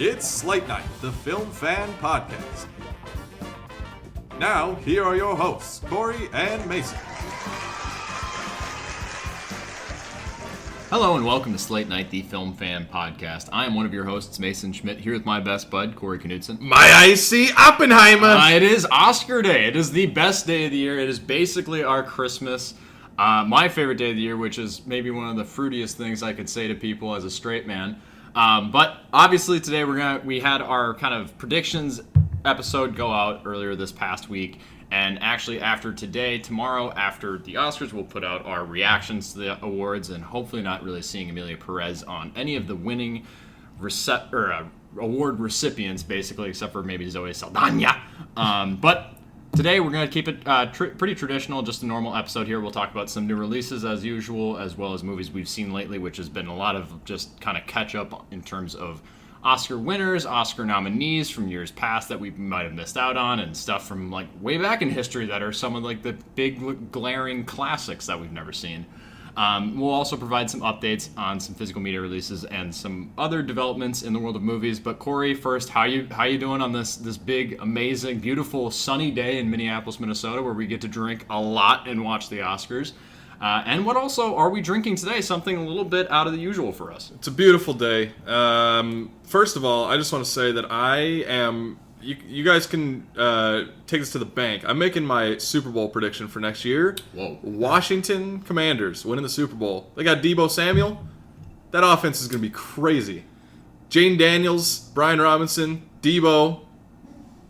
It's Slate Night, the Film Fan Podcast. Now, here are your hosts, Corey and Mason. Hello and welcome to Slate Night, the Film Fan Podcast. I am one of your hosts, Mason Schmidt, here with my best bud, Corey Knudsen. My icy Oppenheimer! It is Oscar Day. It is the best day of the year. It is basically our Christmas. My favorite day of the year, which is maybe one of the fruitiest things I could say to people as a straight man. But obviously today we had our kind of predictions episode go out earlier this past week, and actually after today, tomorrow after the Oscars, we'll put out our reactions to the awards, and hopefully not really seeing Emilia Perez on any of the winning award recipients, basically, except for maybe Zoe Saldana. But today we're going to keep it pretty traditional, just a normal episode here. We'll talk about some new releases as usual, as well as movies we've seen lately, which has been a lot of just kind of catch up in terms of Oscar winners, Oscar nominees from years past that we might have missed out on, and stuff from like way back in history that are some of like the big glaring classics that we've never seen. We'll also provide some updates on some physical media releases and some other developments in the world of movies. But Corey, first, how you doing on this big, amazing, beautiful, sunny day in Minneapolis, Minnesota, where we get to drink a lot and watch the Oscars? And what also are we drinking today? Something a little bit out of the usual for us. It's a beautiful day. First of all, I just want to say that I am... You guys can take this to the bank. I'm making my Super Bowl prediction for next year. Whoa. Washington Commanders winning the Super Bowl. They got Deebo Samuel. That offense is going to be crazy. Jane Daniels, Brian Robinson, Deebo.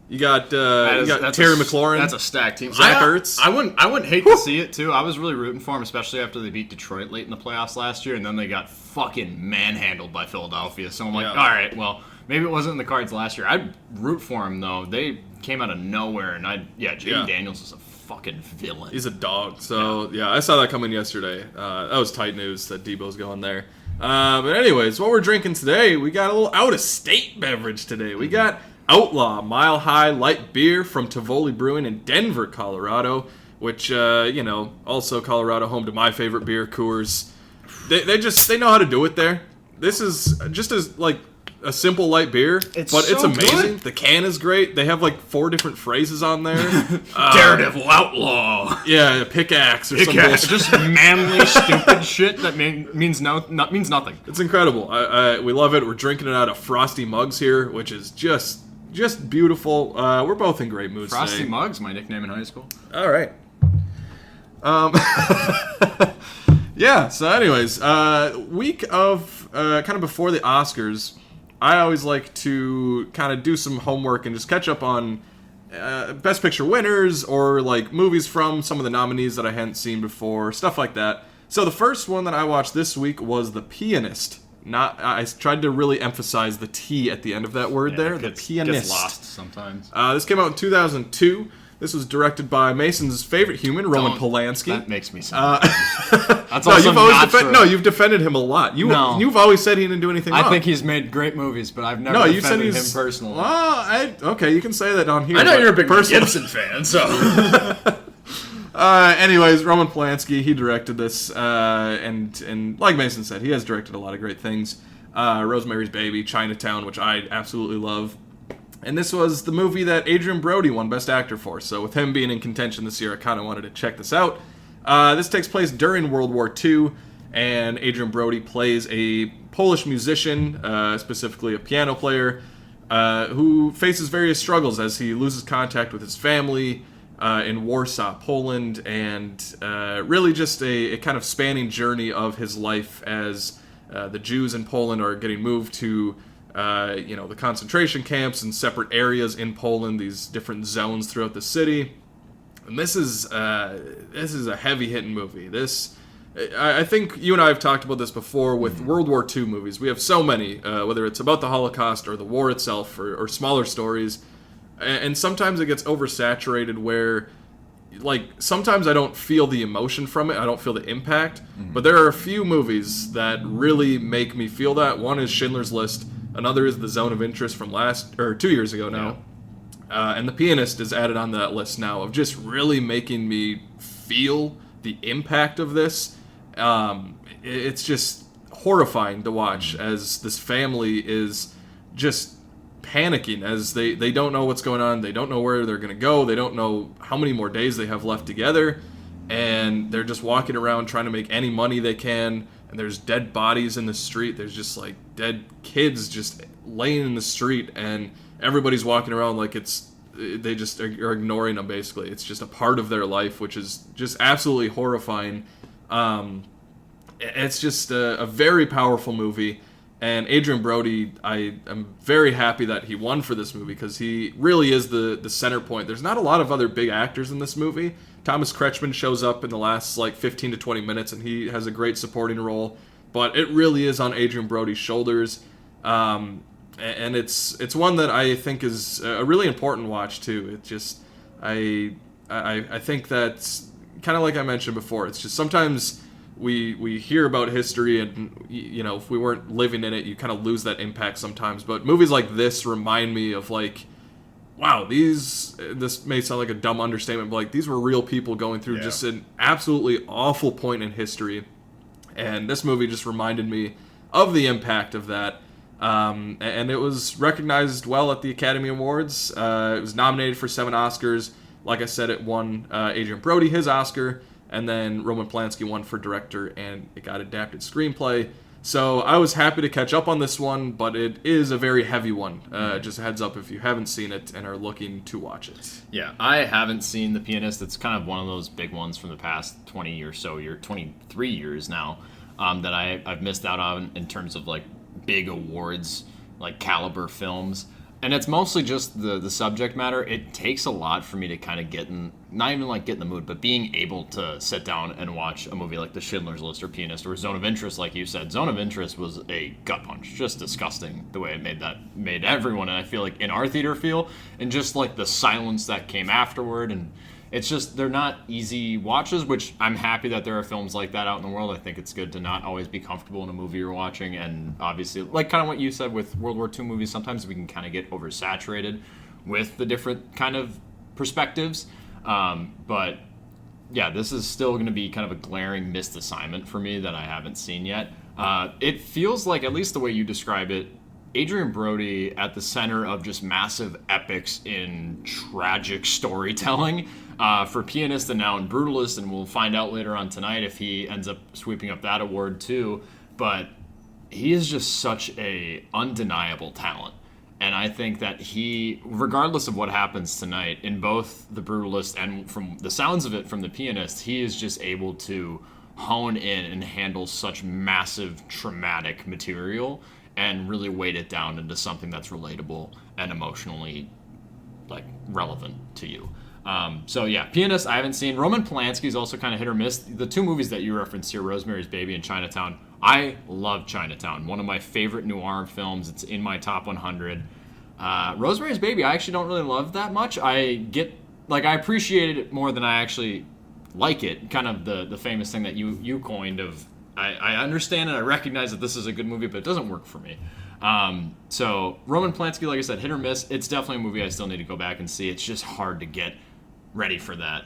You got Terry McLaurin. That's a stacked team. Zach Ertz. I wouldn't hate to see it too. I was really rooting for them, especially after they beat Detroit late in the playoffs last year, and then they got fucking manhandled by Philadelphia. So I'm like, all right, well, maybe it wasn't in the cards last year. I'd root for them though. They came out of nowhere, and Jane Daniels is a fucking villain. He's a dog. So yeah, I saw that coming yesterday. That was tight news that Deebo's going there. But anyways, what we're drinking today, we got a little out-of-state beverage today. We got Outlaw Mile High Light Beer from Tivoli Brewing in Denver, Colorado, which, also Colorado, home to my favorite beer, Coors. They know how to do it there. This is just as, like, a simple light beer, but it's amazing. Good. The can is great. They have, like, 4 different phrases on there. Daredevil, Outlaw. Yeah, pickaxe or something. Just manly, stupid shit that means nothing. It's incredible. We love it. We're drinking it out of frosty mugs here, which is just beautiful. We're both in great moods Frosty today. Mugs, my nickname in high school. All right. Yeah, so anyways, week of kind of before the Oscars, I always like to kind of do some homework and just catch up on Best Picture winners or like movies from some of the nominees that I hadn't seen before, stuff like that. So the first one that I watched this week was The Pianist. I tried to really emphasize the T at the end of that word there. The Pianist. Gets lost sometimes. This came out in 2002. This was directed by Mason's favorite human, Roman Polanski. That makes me sad. That's no, also you've always not true. No, you've defended him a lot. You've always said he didn't do anything wrong. I think he's made great movies, but I've never defended him personally. Well, okay, you can say that on here. I know you're a big Gibson fan, so... Anyways, Roman Polanski, he directed this, and like Mason said, he has directed a lot of great things. Rosemary's Baby, Chinatown, which I absolutely love. And this was the movie that Adrien Brody won Best Actor for, so with him being in contention this year, I kind of wanted to check this out. This takes place during World War II, and Adrien Brody plays a Polish musician, specifically a piano player, who faces various struggles as he loses contact with his family in Warsaw, Poland, and really just a kind of spanning journey of his life as the Jews in Poland are getting moved to the concentration camps and separate areas in Poland, these different zones throughout the city. And this is a heavy-hitting movie. I think you and I have talked about this before with World War II movies. We have so many, whether it's about the Holocaust or the war itself or smaller stories. And sometimes it gets oversaturated where, like, sometimes I don't feel the emotion from it. I don't feel the impact. Mm-hmm. But there are a few movies that really make me feel that. One is Schindler's List. Another is The Zone of Interest from 2 years ago now. Yeah. And The Pianist is added on that list now of just really making me feel the impact of this. It's just horrifying to watch as this family is just panicking as they don't know what's going on. They don't know where they're going to go. They don't know how many more days they have left together. And they're just walking around trying to make any money they can. And there's dead bodies in the street. There's just like dead kids just laying in the street. And everybody's walking around like they just are ignoring them, basically. It's just a part of their life, which is just absolutely horrifying. It's just a very powerful movie. And Adrian Brody, I am very happy that he won for this movie because he really is the center point. There's not a lot of other big actors in this movie. Thomas Kretschmann shows up in the last 15 to 20 minutes, and he has a great supporting role. But it really is on Adrian Brody's shoulders. And it's one that I think is a really important watch, too. It just, I think that's kind of like I mentioned before. It's just sometimes we hear about history, and if we weren't living in it, you kind of lose that impact sometimes. But movies like this remind me of wow, this may sound like a dumb understatement, but these were real people going through just an absolutely awful point in history, and this movie just reminded me of the impact of that. And it was recognized well at the Academy Awards. It was nominated for 7 Oscars. Like I said, it won Adrian Brody his Oscar. And then Roman Polanski won for director, and it got adapted screenplay. So I was happy to catch up on this one, but it is a very heavy one. Just a heads up if you haven't seen it and are looking to watch it. Yeah, I haven't seen The Pianist. It's kind of one of those big ones from the past 20 or so, 23 years now, that I've missed out on in terms of big awards, caliber films. And it's mostly just the subject matter. It takes a lot for me to kind of get in, not even get in the mood, but being able to sit down and watch a movie like The Schindler's List or Pianist or Zone of Interest, like you said. Zone of Interest was a gut punch. Just disgusting the way it made everyone, and I feel in our theater feel, and just the silence that came afterward. And it's just, they're not easy watches, which I'm happy that there are films like that out in the world. I think it's good to not always be comfortable in a movie you're watching. And obviously, kind of what you said with World War II movies, sometimes we can kind of get oversaturated with the different kind of perspectives. But yeah, this is still going to be kind of a glaring missed assignment for me that I haven't seen yet. It feels like, at least the way you describe it, Adrian Brody at the center of just massive epics in tragic storytelling for Pianist and now in Brutalist, and we'll find out later on tonight if he ends up sweeping up that award too. But he is just such a undeniable talent. And I think that he, regardless of what happens tonight, in both The Brutalist and from the sounds of it from The Pianist, he is just able to hone in and handle such massive traumatic material and really weight it down into something that's relatable and emotionally relevant to you. So yeah, Pianist I haven't seen. Roman Polanski is also kind of hit or miss. The 2 movies that you referenced here, Rosemary's Baby and Chinatown, I love Chinatown. One of my favorite noir films. It's in my top 100. Rosemary's Baby I actually don't really love that much. I appreciated it more than I actually like it. Kind of the famous thing that you coined of, I understand and I recognize that this is a good movie, but it doesn't work for me. So Roman Polanski, like I said, hit or miss. It's definitely a movie I still need to go back and see. It's just hard to get ready for that.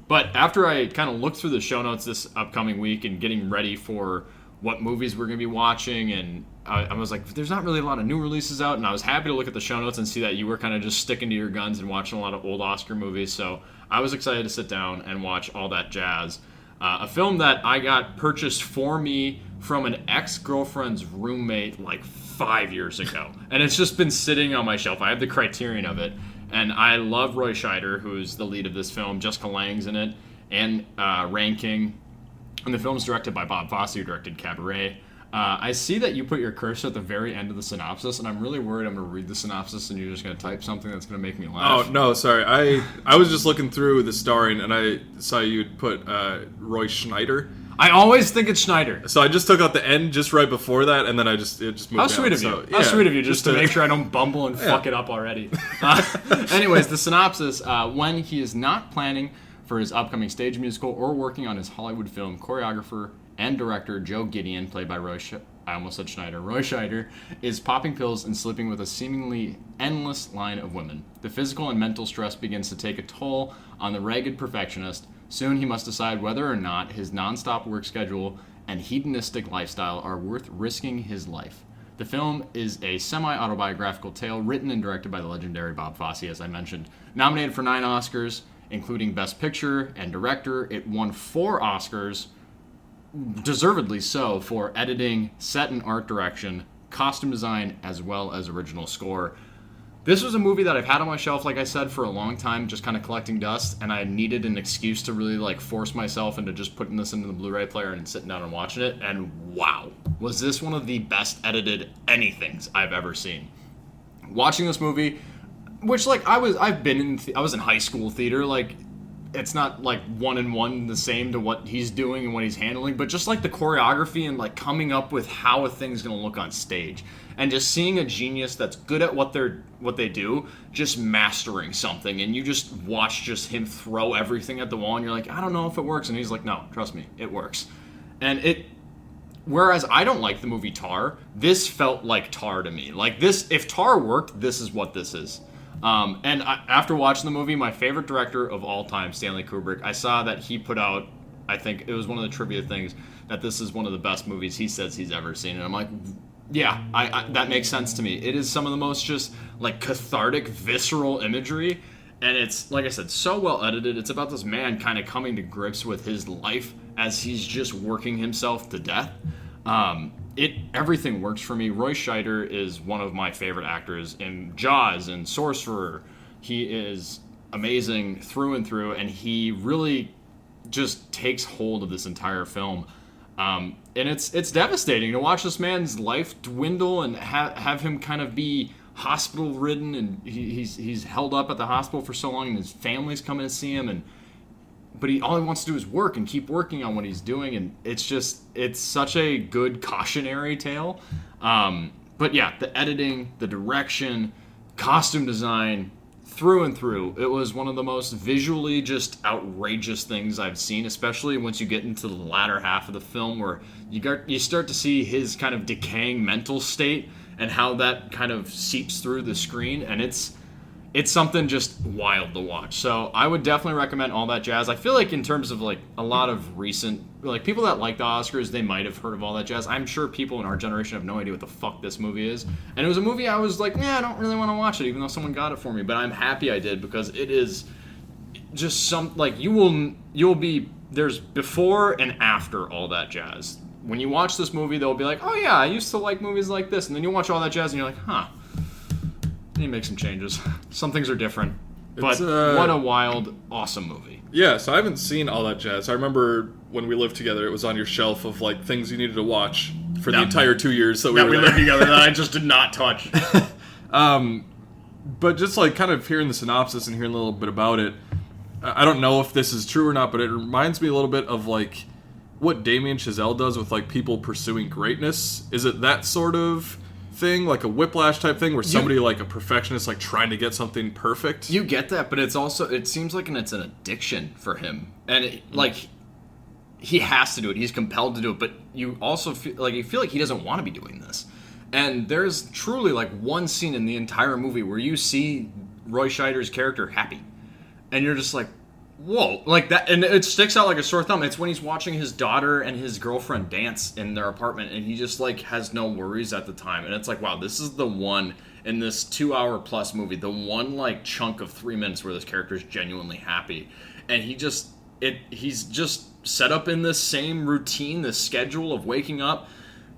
But after I kind of looked through the show notes this upcoming week and getting ready for what movies we're going to be watching, and I was like, there's not really a lot of new releases out, and I was happy to look at the show notes and see that you were kind of just sticking to your guns and watching a lot of old Oscar movies. So I was excited to sit down and watch all that jazz. A film that I got purchased for me from an ex-girlfriend's roommate 5 years ago. And it's just been sitting on my shelf. I have the Criterion of it. And I love Roy Scheider, who's the lead of this film. Jessica Lange's in it. And Ranking. And the film's directed by Bob Fosse, who directed Cabaret. I see that you put your cursor at the very end of the synopsis, and I'm really worried I'm going to read the synopsis and you're just going to type something that's going to make me laugh. Oh, no, sorry. I was just looking through the starring, and I saw you'd put Roy Schneider. I always think it's Schneider. So I just took out the end just right before that, and then it just moved How sweet of you. So, How sweet of you, just to make sure I don't bumble and fuck it up already. Anyways, the synopsis, when he is not planning for his upcoming stage musical or working on his Hollywood film, choreographer and director Joe Gideon, played by Roy Scheider, is popping pills and sleeping with a seemingly endless line of women. The physical and mental stress begins to take a toll on the ragged perfectionist. Soon he must decide whether or not his non-stop work schedule and hedonistic lifestyle are worth risking his life. The film is a semi-autobiographical tale written and directed by the legendary Bob Fosse, as I mentioned. Nominated for 9 Oscars, including Best Picture and Director. It won 4 Oscars, deservedly so, for editing, set and art direction, costume design, as well as original score. This was a movie that I've had on my shelf, like I said, for a long time, just kind of collecting dust, and I needed an excuse to really like force myself into just putting this into the Blu-ray player and sitting down and watching it, and wow, was this one of the best edited anythings I've ever seen. Watching this movie, which like I was in high school theater, like it's not like 1-in-1 the same to what he's doing and what he's handling, but just like the choreography and like coming up with how a thing's gonna look on stage. And just seeing a genius that's good at what they do, just mastering something, and you just watch just him throw everything at the wall, and you're like, I don't know if it works, and he's like, no, trust me, it works. And whereas I don't like the movie Tar, this felt like Tar to me. Like this, if Tar worked, this is what this is. After watching the movie, my favorite director of all time, Stanley Kubrick, I saw that he put out, I think it was one of the trivia things, that this is one of the best movies he says he's ever seen, and I'm like, yeah, I that makes sense to me. It is some of the most just like cathartic, visceral imagery, and it's, like I said, so well edited. It's about this man kind of coming to grips with his life as he's just working himself to death. Everything works for me. Roy Scheider is one of my favorite actors in Jaws and Sorcerer. He is amazing through and through, and he really just takes hold of this entire film. And it's devastating to watch this man's life dwindle and have him kind of be hospital ridden, and he's held up at the hospital for so long, and his family's coming to see him, but all he wants to do is work and keep working on what he's doing, and it's such a good cautionary tale. But yeah, the editing, the direction, costume design, through and through, it was one of the most visually just outrageous things I've seen, especially once you get into the latter half of the film, where you start to see his kind of decaying mental state and how that kind of seeps through the screen, and it's something just wild to watch. So I would definitely recommend All That Jazz. I feel like in terms of like a lot of recent, like people that like the Oscars, they might have heard of All That Jazz. I'm sure people in our generation have no idea what the fuck this movie is. And it was a movie I was like, I don't really want to watch it, even though someone got it for me. But I'm happy I did, because it is just like you'll be, there's before and after All That Jazz. When you watch this movie, they'll be like, oh yeah, I used to like movies like this. And then you watch All That Jazz and you're like, huh. You need to make some changes. Some things are different. But what a wild, awesome movie. Yeah, so I haven't seen All That Jazz. I remember when we lived together, it was on your shelf of like things you needed to watch for the entire 2 years that we lived together that I just did not touch. But just like kind of hearing the synopsis and hearing a little bit about it, I don't know if this is true or not, but it reminds me a little bit of like what Damien Chazelle does with like people pursuing greatness. Is it that sort of thing, like a Whiplash type thing, where somebody like a perfectionist, like trying to get something perfect? You get that, but it's also, it seems like it's an addiction for him, and like he has to do it. He's compelled to do it, but you also feel like he doesn't want to be doing this. And there's truly like one scene in the entire movie where you see Roy Scheider's character happy, and you're just like, whoa, like that, and it sticks out like a sore thumb. It's when he's watching his daughter and his girlfriend dance in their apartment, and he just like has no worries at the time, and it's like, wow, this is the one in this 2-hour plus movie, the one like chunk of 3 minutes where this character is genuinely happy, and he's just set up in this same routine, this schedule of waking up,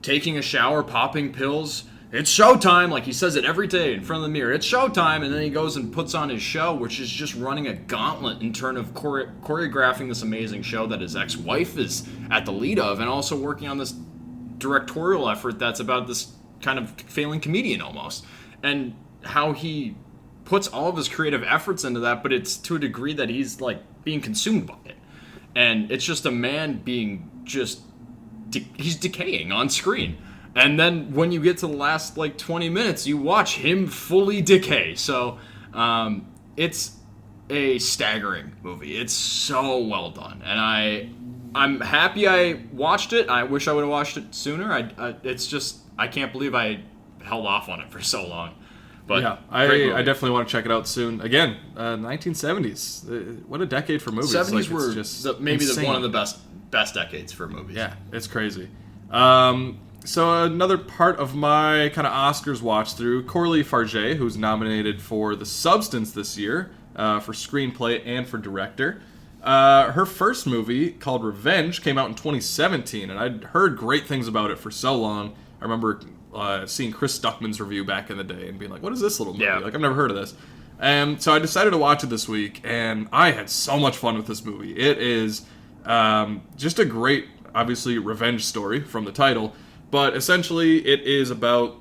taking a shower, popping pills. It's showtime, like he says it every day in front of the mirror. It's showtime, and then he goes and puts on his show, which is just running a gauntlet in terms of choreographing this amazing show that his ex-wife is at the lead of, and also working on this directorial effort that's about this kind of failing comedian almost, and how he puts all of his creative efforts into that, but it's to a degree that he's like being consumed by it, and it's just a man being just he's decaying on screen. And then when you get to the last like 20 minutes, you watch him fully decay. So it's a staggering movie. It's so well done, and I'm happy I watched it. I wish I would have watched it sooner. I can't believe I held off on it for so long. But yeah, I definitely want to check it out soon. Again, 1970s. What a decade for movies. 70s like, were maybe one of the best decades for movies. Yeah, it's crazy. So another part of my kind of Oscars watch through, Coralie Farge, who's nominated for The Substance this year for screenplay and for director. Her first movie, called Revenge, came out in 2017, and I'd heard great things about it for so long. I remember seeing Chris Stuckman's review back in the day and being like, what is this little movie? Yeah. Like, I've never heard of this. And so I decided to watch it this week, and I had so much fun with this movie. It is just a great, obviously, revenge story from the title, but essentially it is about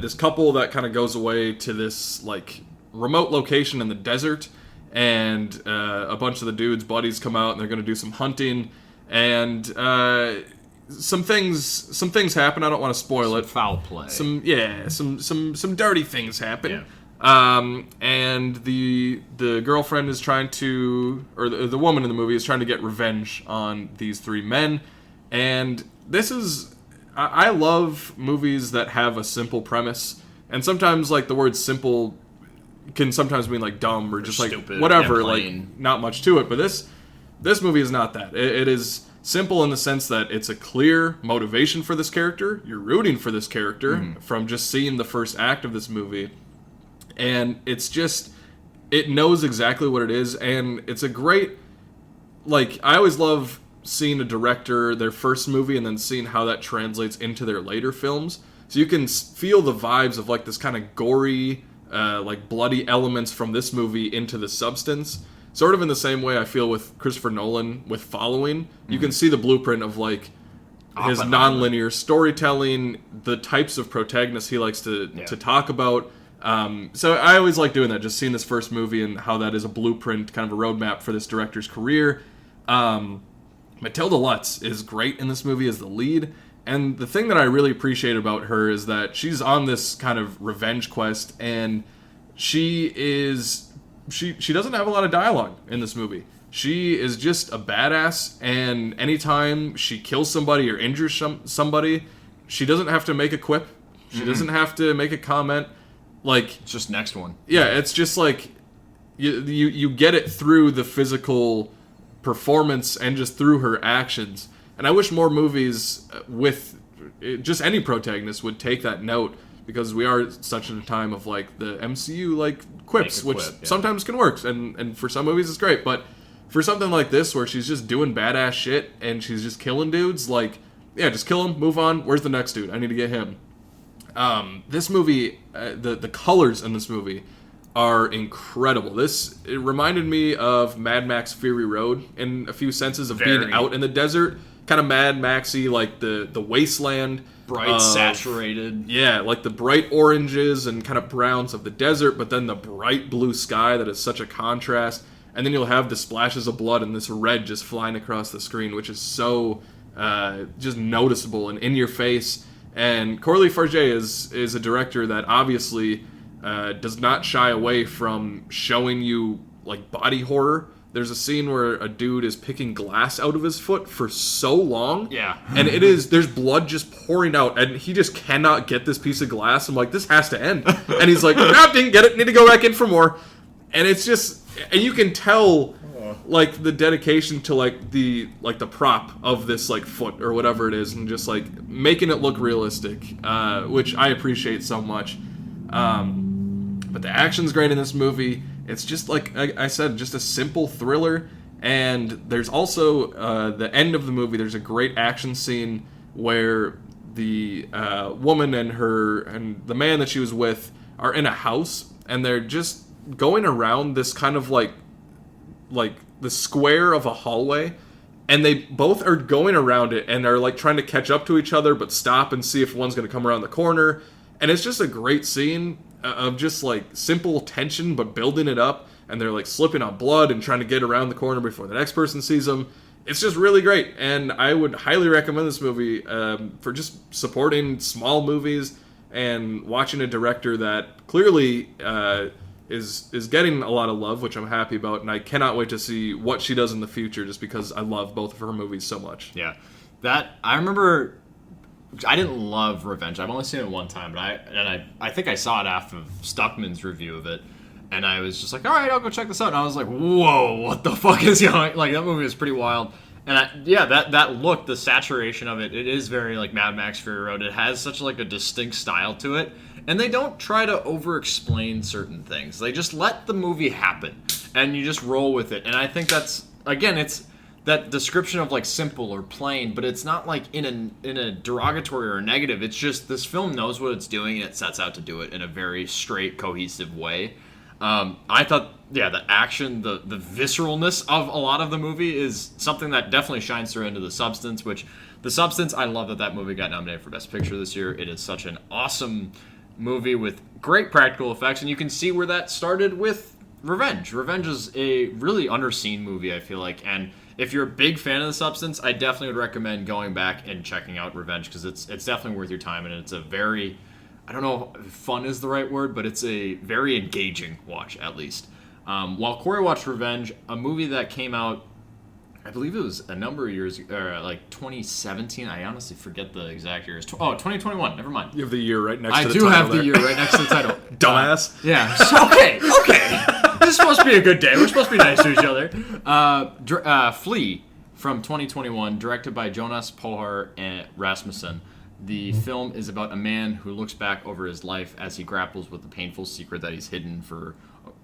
this couple that kind of goes away to this, like, remote location in the desert, and a bunch of the dudes' buddies come out, and they're going to do some hunting, and some things happen. I don't want to spoil it. Foul play. Some dirty things happen. Yeah. And the girlfriend is trying to, or the woman in the movie is trying to get revenge on these three men. And this is, I love movies that have a simple premise. And sometimes, like, the word simple can sometimes mean, like, dumb or just, like, stupid, whatever, yeah, like, plain. not much to it. But this movie is not that. It is simple in the sense that it's a clear motivation for this character. You're rooting for this character from just seeing the first act of this movie. And it's just, it knows exactly what it is, and it's a great, like, I always love seeing a director, their first movie, and then seeing how that translates into their later films. So you can feel the vibes of, like, this kind of gory, like, bloody elements from this movie into The Substance. Sort of in the same way I feel with Christopher Nolan with Following. You can see the blueprint of, like, his non-linear storytelling, the types of protagonists he likes to talk about. So I always like doing that, just seeing this first movie and how that is a blueprint, kind of a roadmap for this director's career. Matilda Lutz is great in this movie as the lead, and the thing that I really appreciate about her is that she's on this kind of revenge quest, and she doesn't have a lot of dialogue in this movie. She is just a badass, and anytime she kills somebody or injures somebody, she doesn't have to make a quip. She doesn't have to make a comment. Like, It's just next one. yeah, it's just like you get it through the physical performance and just through her actions. And I wish more movies with just any protagonist would take that note, because we are such in a time of, like, the MCU, like, quips, which sometimes can work, and for some movies it's great, but for something like this where she's just doing badass shit and she's just killing dudes, like, yeah, just kill him, move on. Where's the next dude? I need to get him. This movie, the colors in this movie are incredible. It reminded me of Mad Max Fury Road in a few senses of being out in the desert. Kind of Mad Maxy, like the wasteland. Bright, saturated. Yeah, like the bright oranges and kind of browns of the desert, but then the bright blue sky that is such a contrast. And then you'll have the splashes of blood and this red just flying across the screen, which is so just noticeable and in your face. And Coralie Farge is a director that obviously does not shy away from showing you, like, body horror. There's a scene where a dude is picking glass out of his foot for so long. Yeah. And there's blood just pouring out, and he just cannot get this piece of glass. I'm like, this has to end. And he's like, no, didn't get it, need to go back in for more. And it's just, and you can tell, like, the dedication to, like, the prop of this, like, foot or whatever it is, and just, like, making it look realistic, which I appreciate so much. But the action's great in this movie. It's just, like I said, just a simple thriller. And there's also, the end of the movie, there's a great action scene where the woman and the man that she was with are in a house, and they're just going around this kind of, like the square of a hallway, and they both are going around it and are, like, trying to catch up to each other but stop and see if one's going to come around the corner. And it's just a great scene of just, like, simple tension but building it up, and they're, like, slipping on blood and trying to get around the corner before the next person sees them. It's just really great, and I would highly recommend this movie for just supporting small movies and watching a director that clearly is getting a lot of love, which I'm happy about, and I cannot wait to see what she does in the future, just because I love both of her movies so much. Yeah. I remember, I didn't love Revenge. I've only seen it one time, but I think I saw it after Stuckman's review of it, and I was just like, all right, I'll go check this out. And I was like, whoa, what the fuck is going on? Like, that movie is pretty wild. that look, the saturation of it is very like Mad Max Fury Road. It has such like a distinct style to it, and they don't try to over-explain certain things. They just let the movie happen, and you just roll with it. And I think that's, again, it's that description of like simple or plain, but it's not like in a derogatory or a negative. It's just this film knows what it's doing, and it sets out to do it in a very straight, cohesive way. I thought, the action, the visceralness of a lot of the movie is something that definitely shines through into The Substance, which The Substance, I love that movie got nominated for Best Picture this year. It is such an awesome movie with great practical effects, and you can see where that started with Revenge. Revenge is a really underseen movie, I feel like, and if you're a big fan of The Substance, I definitely would recommend going back and checking out Revenge, because it's definitely worth your time, and it's a very, I don't know if fun is the right word, but it's a very engaging watch, at least. While Corey watched Revenge, a movie that came out, I believe it was a number of years, like 2017. I honestly forget the exact year. 2021. Never mind. You have the year right next to the I title. do have there. the year right next to the title. Dumbass. Yeah. Okay. This is supposed to be a good day. We're supposed to be nice to each other. Flea from 2021, directed by Jonas Pohar and Rasmussen. The film is about a man who looks back over his life as he grapples with the painful secret that he's hidden for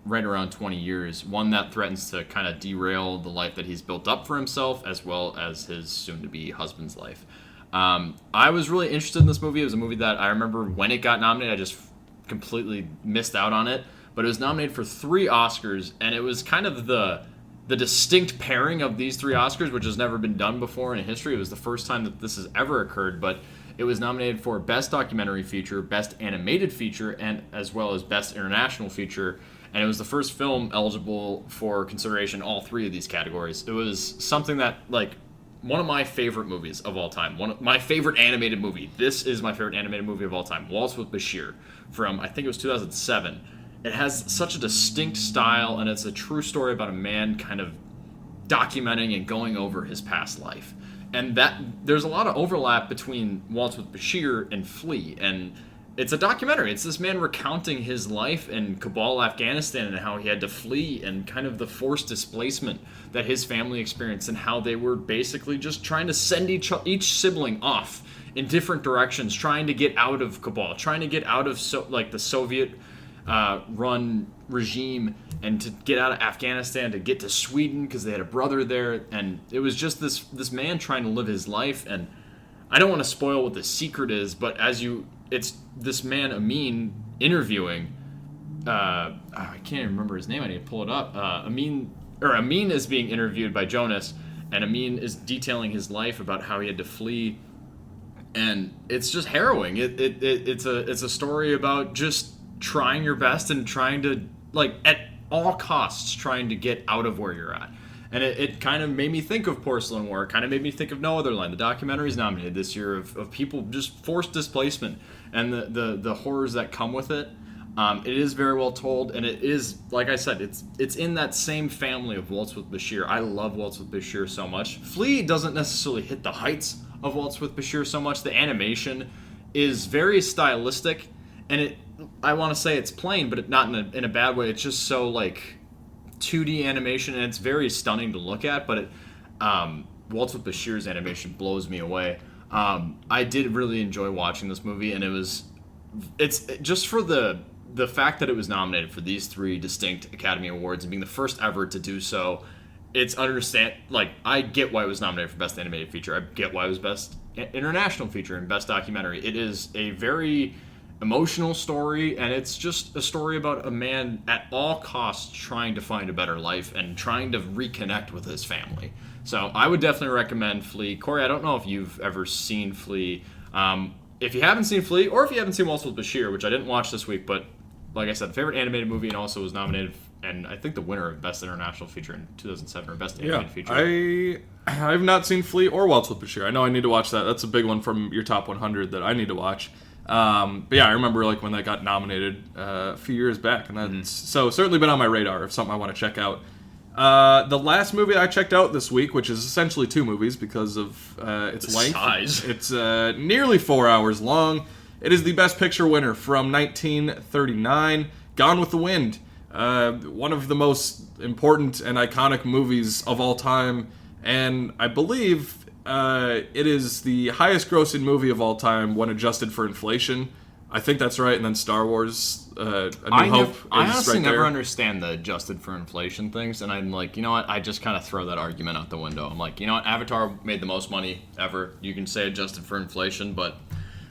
right around 20 years, one that threatens to kind of derail the life that he's built up for himself, as well as his soon-to-be husband's life. I was really interested in this movie. It was a movie that I remember when it got nominated, I just completely missed out on it, but it was nominated for 3 Oscars, and it was kind of the distinct pairing of these 3 Oscars, which has never been done before in history. It was the first time that this has ever occurred, but it was nominated for Best Documentary Feature, Best Animated Feature, and as well as Best International Feature. And it was the first film eligible for consideration in all 3 of these categories. It was something that, like, one of my favorite movies of all time. My favorite animated movie. This is my favorite animated movie of all time. Waltz with Bashir from, I think it was 2007. It has such a distinct style, and it's a true story about a man kind of documenting and going over his past life. And that there's a lot of overlap between Waltz with Bashir and Flea, and it's a documentary. It's this man recounting his life in Kabul, Afghanistan, and how he had to flee, and kind of the forced displacement that his family experienced, and how they were basically just trying to send each sibling off in different directions, trying to get out of Kabul, trying to get out of the Soviet run regime, and to get out of Afghanistan, to get to Sweden because they had a brother there. And it was just this man trying to live his life. And I don't want to spoil what the secret is, but it's this man Amin interviewing I can't even remember his name. I need to pull it up. Amin is being interviewed by Jonas, and Amin is detailing his life about how he had to flee, and it's just harrowing. It's a story about just trying your best and trying to, like, at all costs, trying to get out of where you're at. And it kind of made me think of Porcelain War. It kind of made me think of No Other Land. The documentary is nominated this year of people just forced displacement and the horrors that come with it. It is very well told, and it is, like I said, it's in that same family of Waltz with Bashir. I love Waltz with Bashir so much. Flea doesn't necessarily hit the heights of Waltz with Bashir so much. The animation is very stylistic, and I want to say it's plain, but not in a bad way. It's just so, like, 2D animation, and it's very stunning to look at, but Waltz with Bashir's animation blows me away. I did really enjoy watching this movie, and it's just for the fact that it was nominated for these 3 distinct Academy Awards and being the first ever to do so. I get why it was nominated for Best Animated Feature. I get why it was Best International Feature and Best Documentary. It is a very emotional story, and it's just a story about a man at all costs trying to find a better life and trying to reconnect with his family. So I would definitely recommend Flea. Corey, I don't know if you've ever seen Flea. If you haven't seen Flea, or if you haven't seen Waltz with Bashir, which I didn't watch this week, but like I said, favorite animated movie, and also was nominated, and I think the winner of Best International Feature in 2007, or Best Animated Feature. I've not seen Flea or Waltz with Bashir. I know I need to watch that. That's a big one from your top 100 that I need to watch. But yeah, I remember like when that got nominated a few years back, and that's so certainly been on my radar of something I want to check out. The last movie I checked out this week, which is essentially 2 movies because of its length. Size. It's nearly 4 hours long. It is the Best Picture winner from 1939, Gone with the Wind. One of the most important and iconic movies of all time, and I believe it is the highest grossing movie of all time when adjusted for inflation. I think that's right, and then Star Wars, A New Hope I is honestly right never there. understand the adjusted for inflation things, and I'm like, you know what? I just kind of throw that argument out the window. I'm like, you know what? Avatar made the most money ever. You can say adjusted for inflation, but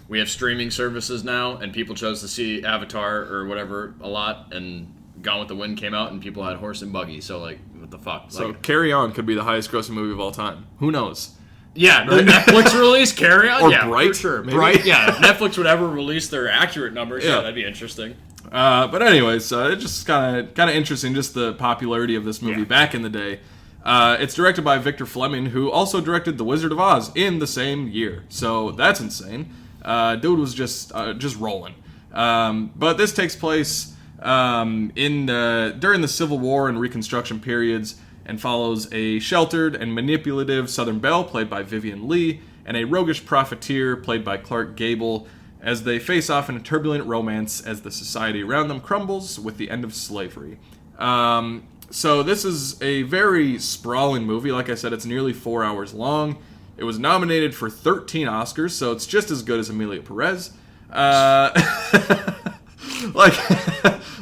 we have streaming services now, and people chose to see Avatar or whatever a lot, and Gone with the Wind came out, and people had horse and buggy. So like, what the fuck? So Like, Carry On could be the highest grossing movie of all time. Who knows? yeah, the Netflix release, Carry On, Or yeah, Bright, for sure. maybe? Bright, yeah. If Netflix would ever release their accurate numbers, yeah, Yeah. that'd be interesting. But anyways, it's just kind of interesting, just the popularity of this movie Yeah. back in the day. It's directed by Victor Fleming, who also directed The Wizard of Oz in the same year. So that's insane. Dude was just rolling. But this takes place during the Civil War and Reconstruction periods, and follows a sheltered and manipulative Southern belle, played by Vivian Leigh, and a roguish profiteer, played by Clark Gable, as they face off in a turbulent romance as the society around them crumbles with the end of slavery. So this is a very sprawling movie. Like I said, it's nearly 4 hours long. It was nominated for 13 Oscars, so it's just as good as Emilia Perez.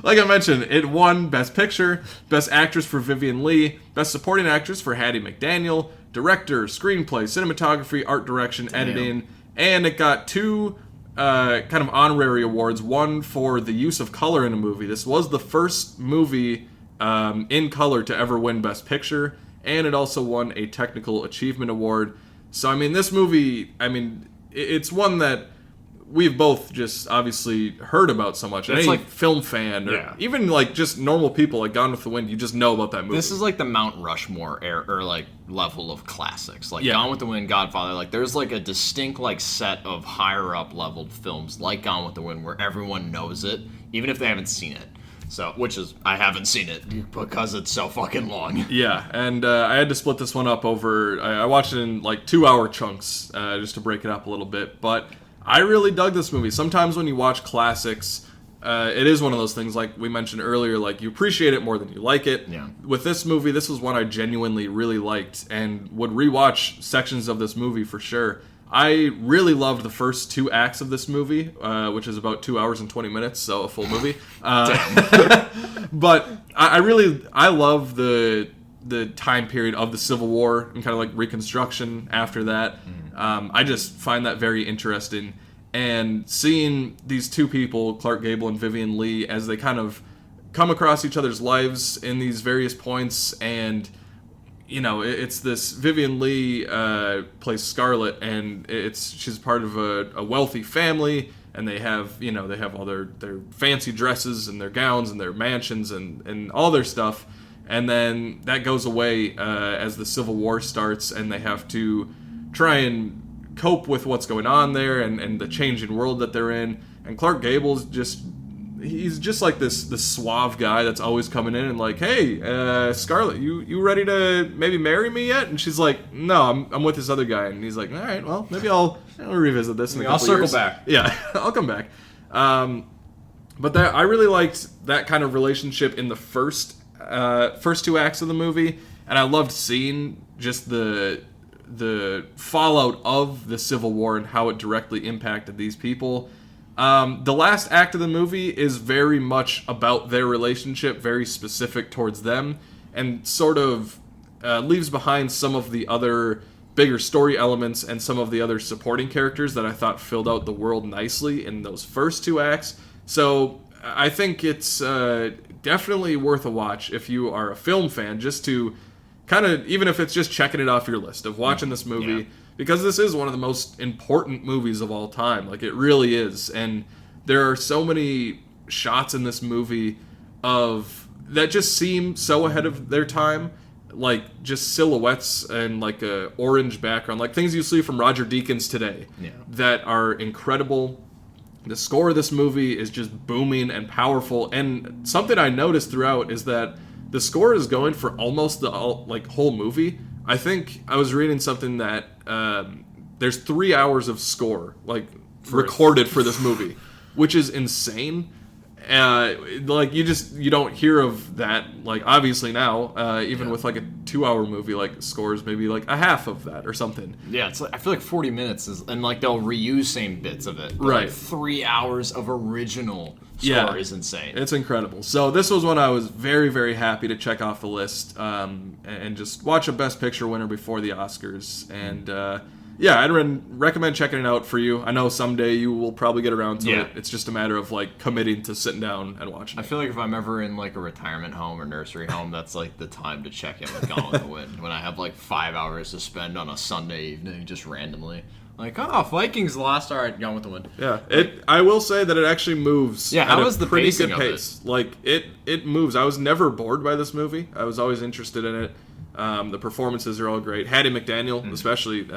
Like I mentioned, it won Best Picture, Best Actress for Vivian Leigh, Best Supporting Actress for Hattie McDaniel, Director, Screenplay, Cinematography, Art Direction, Editing, and it got two kind of honorary awards. One for the use of color in a movie. This was the first movie in color to ever win Best Picture, and it also won a Technical Achievement Award. So, I mean, this movie, it's one that we've both just obviously heard about so much. It's Any like- film fan, or Yeah. even like just normal people like Gone with the Wind, you just know about that movie. This is like the Mount Rushmore or like level of classics. Like Yeah. Gone with the Wind, Godfather. Like there's like a distinct like set of higher up leveled films like Gone with the Wind where everyone knows it, even if they haven't seen it. So, which is I haven't seen it because it's so fucking long. Yeah, and I had to split this one up over. I watched it in like 2-hour chunks just to break it up a little bit. But I really dug this movie. Sometimes when you watch classics, it is one of those things like we mentioned earlier. Like you appreciate it more than you like it. Yeah. With this movie, this was one I genuinely really liked and would rewatch sections of this movie for sure. I really loved the first 2 acts of this movie, which is about 2 hours and 20 minutes, so a full movie. But I love the time period of the Civil War and kind of like Reconstruction after that. I just find that very interesting. And seeing these two people, Clark Gable and Vivian Leigh, as they kind of come across each other's lives in these various points, and you know, it's this Vivian Leigh plays Scarlett, and she's part of a wealthy family, and they have all their fancy dresses and their gowns and their mansions and all their stuff, and then that goes away as the Civil War starts, and they have to try and cope with what's going on there and the changing world that they're in. And Clark Gable's he's just like this suave guy that's always coming in and like, hey, Scarlett, you ready to maybe marry me yet? And she's like, no, I'm with this other guy. And he's like, all right, well, maybe I'll revisit this in a couple I'll circle years. back. Yeah, I'll come back. But I really liked that kind of relationship in the first 2 acts of the movie, and I loved seeing just the fallout of the Civil War and how it directly impacted these people. The last act of the movie is very much about their relationship, very specific towards them, and sort of leaves behind some of the other bigger story elements and some of the other supporting characters that I thought filled out the world nicely in those first 2 acts. So I think it's definitely worth a watch if you are a film fan, just to kind of, even if it's just checking it off your list of watching this movie. Yeah. Because this is one of the most important movies of all time. Like, it really is. And there are so many shots in this movie that just seem so ahead of their time. Like, just silhouettes and, like, a orange background. Like, things you see from Roger Deakins today. Yeah. That are incredible. The score of this movie is just booming and powerful. And something I noticed throughout is that the score is going for almost the whole movie. I think I was reading something that there's 3 hours of score recorded for this movie, which is insane. Like you don't hear of that, like, obviously now, even with like a 2-hour movie, like scores maybe like a half of that or something. Yeah, it's like, I feel like 40 minutes is, and like they'll reuse same bits of it. But Right. Like 3 hours of original score is insane. It's incredible. So this was one I was very, very happy to check off the list, and just watch a Best Picture winner before the Oscars. And yeah, I'd recommend checking it out for you. I know someday you will probably get around to it. It's just a matter of like committing to sitting down and watching it. I feel like if I'm ever in like a retirement home or nursery home, that's like the time to check in with Gone with the Wind, when I have like 5 hours to spend on a Sunday evening just randomly. Like, oh, Vikings lost. All right, Gone with the Wind. Yeah, I will say that it actually moves. Yeah, how at was a the pretty pacing good of it? pace? Like it moves. I was never bored by this movie. I was always interested in it. The performances are all great. Hattie McDaniel, especially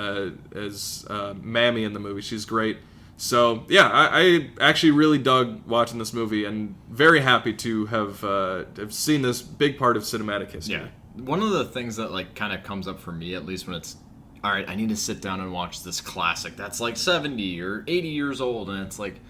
as Mammy in the movie, she's great. So yeah, I actually really dug watching this movie, and very happy to have seen this big part of cinematic history. Yeah, one of the things that like kind of comes up for me, at least when it's, all right, I need to sit down and watch this classic that's like 70 or 80 years old, and it's like,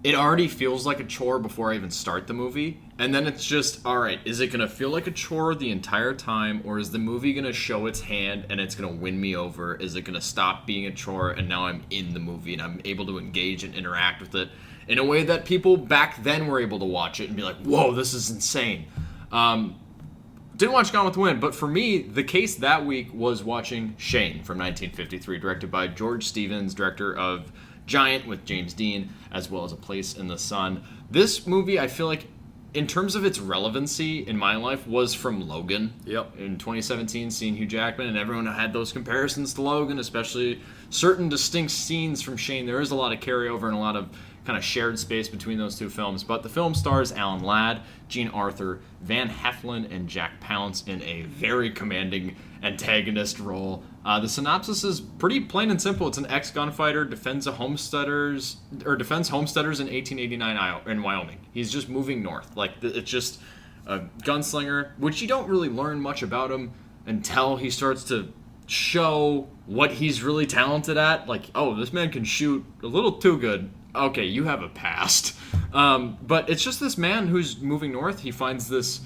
it already feels like a chore before I even start the movie, and then it's just, all right, is it going to feel like a chore the entire time, or is the movie going to show its hand and it's going to win me over? Is it going to stop being a chore and now I'm in the movie and I'm able to engage and interact with it in a way that people back then were able to watch it and be like, whoa, this is insane. Didn't watch Gone with the Wind, but for me, the case that week was watching Shane from 1953, directed by George Stevens, director of Giant with James Dean, as well as A Place in the Sun. This movie, I feel like, in terms of its relevancy in my life, was from Logan. Yep. In 2017, seeing Hugh Jackman, and everyone had those comparisons to Logan, especially certain distinct scenes from Shane. There is a lot of carryover and a lot of kind of shared space between those two films. But the film stars Alan Ladd, Jean Arthur, Van Heflin, and Jack Palance in a very commanding antagonist role. The synopsis is pretty plain and simple. It's an ex-gunfighter defends homesteaders in 1889 in Wyoming. He's just moving north. Like, it's just a gunslinger, which you don't really learn much about him until he starts to show what he's really talented at. Like, oh, this man can shoot a little too good. Okay, you have a past. But it's just this man who's moving north. He finds this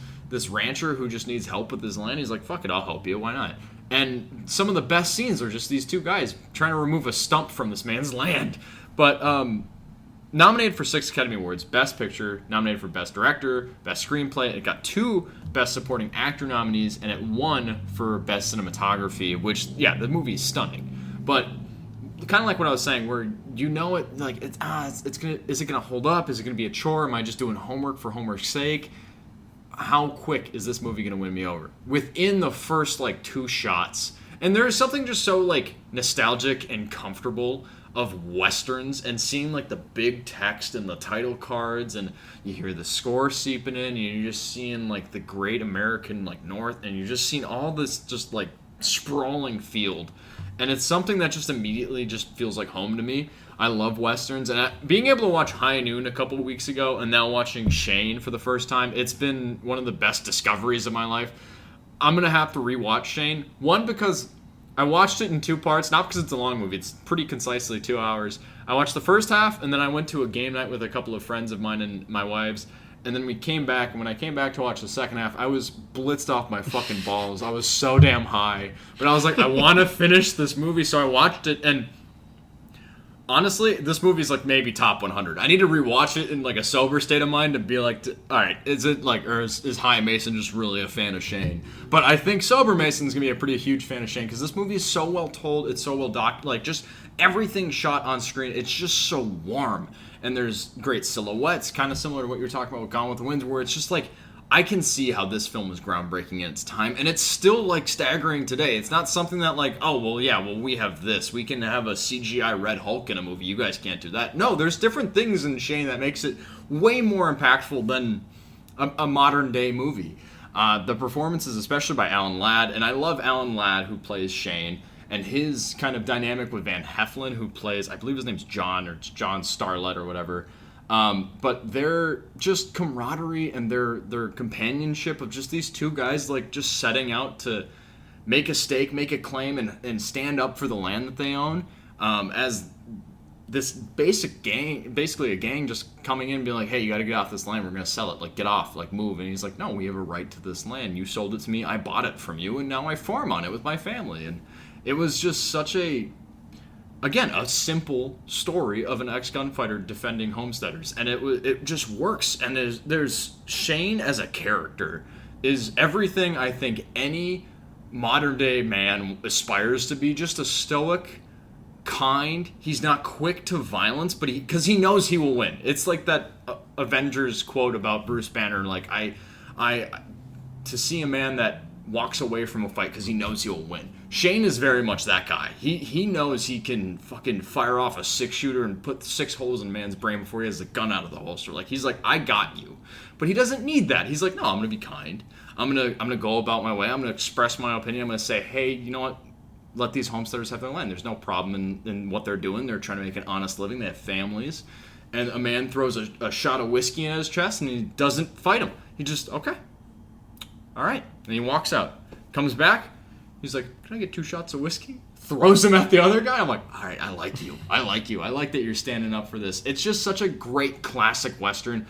rancher who just needs help with his land. He's like, fuck it, I'll help you. Why not? And some of the best scenes are just these two guys trying to remove a stump from this man's land. But nominated for 6 Academy Awards, Best Picture, nominated for Best Director, Best Screenplay. It got 2 Best Supporting Actor nominees, and it won for Best Cinematography, which, yeah, the movie is stunning. But kind of like what I was saying, where you know it, like, is it gonna hold up? Is it gonna be a chore? Am I just doing homework for homework's sake? How quick is this movie gonna win me over? Within the first, like, 2 shots. And there's something just so, like, nostalgic and comfortable of westerns, and seeing, like, the big text and the title cards, and you hear the score seeping in, and you're just seeing, like, the great American, like, North, and you're just seeing all this just, like, sprawling field. And it's something that just immediately just feels like home to me. I love westerns, and being able to watch High Noon a couple of weeks ago, and now watching Shane for the first time, it's been one of the best discoveries of my life. I'm gonna have to rewatch Shane. One, because I watched it in 2 parts, not because it's a long movie. It's pretty concisely 2 hours. I watched the first half, and then I went to a game night with a couple of friends of mine and my wife's, and then we came back, and when I came back to watch the second half, I was blitzed off my fucking balls. I was so damn high. But I was like, I want to finish this movie, so I watched it, and honestly, this movie's like maybe top 100. I need to rewatch it in like a sober state of mind to be like, all right, is it like, or is High Mason just really a fan of Shane? But I think sober Mason's gonna be a pretty huge fan of Shane, because this movie is so well told, it's so well like just everything shot on screen, it's just so warm, and there's great silhouettes, kind of similar to what you're talking about with Gone with the Wind, where it's just like, I can see how this film was groundbreaking in its time, and it's still, like, staggering today. It's not something that, like, oh, well, yeah, well, we have this. We can have a CGI Red Hulk in a movie. You guys can't do that. No, there's different things in Shane that makes it way more impactful than a modern-day movie. The performances, especially by Alan Ladd, and I love Alan Ladd, who plays Shane, and his kind of dynamic with Van Heflin, who plays, I believe his name's John, or John Starlet or whatever. But their just camaraderie and their companionship of just these two guys, like, just setting out to make a stake, make a claim, and stand up for the land that they own, as this basically a gang just coming in and being like, hey, you got to get off this land. We're going to sell it. Like, get off, like, move. And he's like, no, we have a right to this land. You sold it to me. I bought it from you. And now I farm on it with my family. And it was just such a simple story of an ex-gunfighter defending homesteaders. And it just works. And there's Shane as a character is everything I think any modern day man aspires to be. Just a stoic, kind. He's not quick to violence, but because he knows he will win. It's like that Avengers quote about Bruce Banner, like I to see a man that walks away from a fight because he knows he'll win. Shane is very much that guy. He knows he can fucking fire off a 6-shooter and put 6 holes in a man's brain before he has the gun out of the holster. Like, he's like, I got you. But he doesn't need that. He's like, no, I'm gonna be kind. I'm gonna go about my way. I'm gonna express my opinion. I'm gonna say, hey, you know what? Let these homesteaders have their land. There's no problem in what they're doing. They're trying to make an honest living. They have families. And a man throws a shot of whiskey in his chest, and he doesn't fight him. He just, okay. All right. And he walks out. Comes back. He's like, can I get 2 shots of whiskey? Throws him at the other guy. I'm like, all right, I like you. I like you. I like that you're standing up for this. It's just such a great classic Western.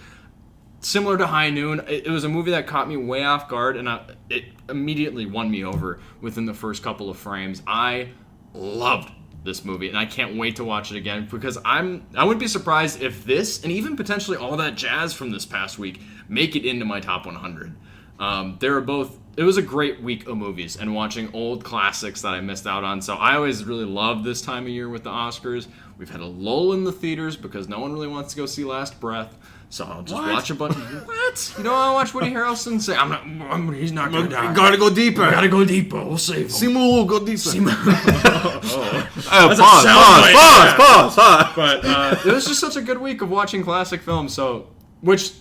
Similar to High Noon, it was a movie that caught me way off guard, and it immediately won me over within the first couple of frames. I loved this movie, and I can't wait to watch it again because I wouldn't be surprised if this, and even potentially All That Jazz from this past week, make it into my top 100. It was a great week of movies and watching old classics that I missed out on, so I always really love this time of year with the Oscars. We've had a lull in the theaters because no one really wants to go see Last Breath. So I'll just watch a bunch of... What? You know, I'll watch Woody Harrelson say, he's not going to die. Gotta go deeper. Gotta go deeper. We'll save him. Simu, go deeper. Pause. But it was just such a good week of watching classic films, which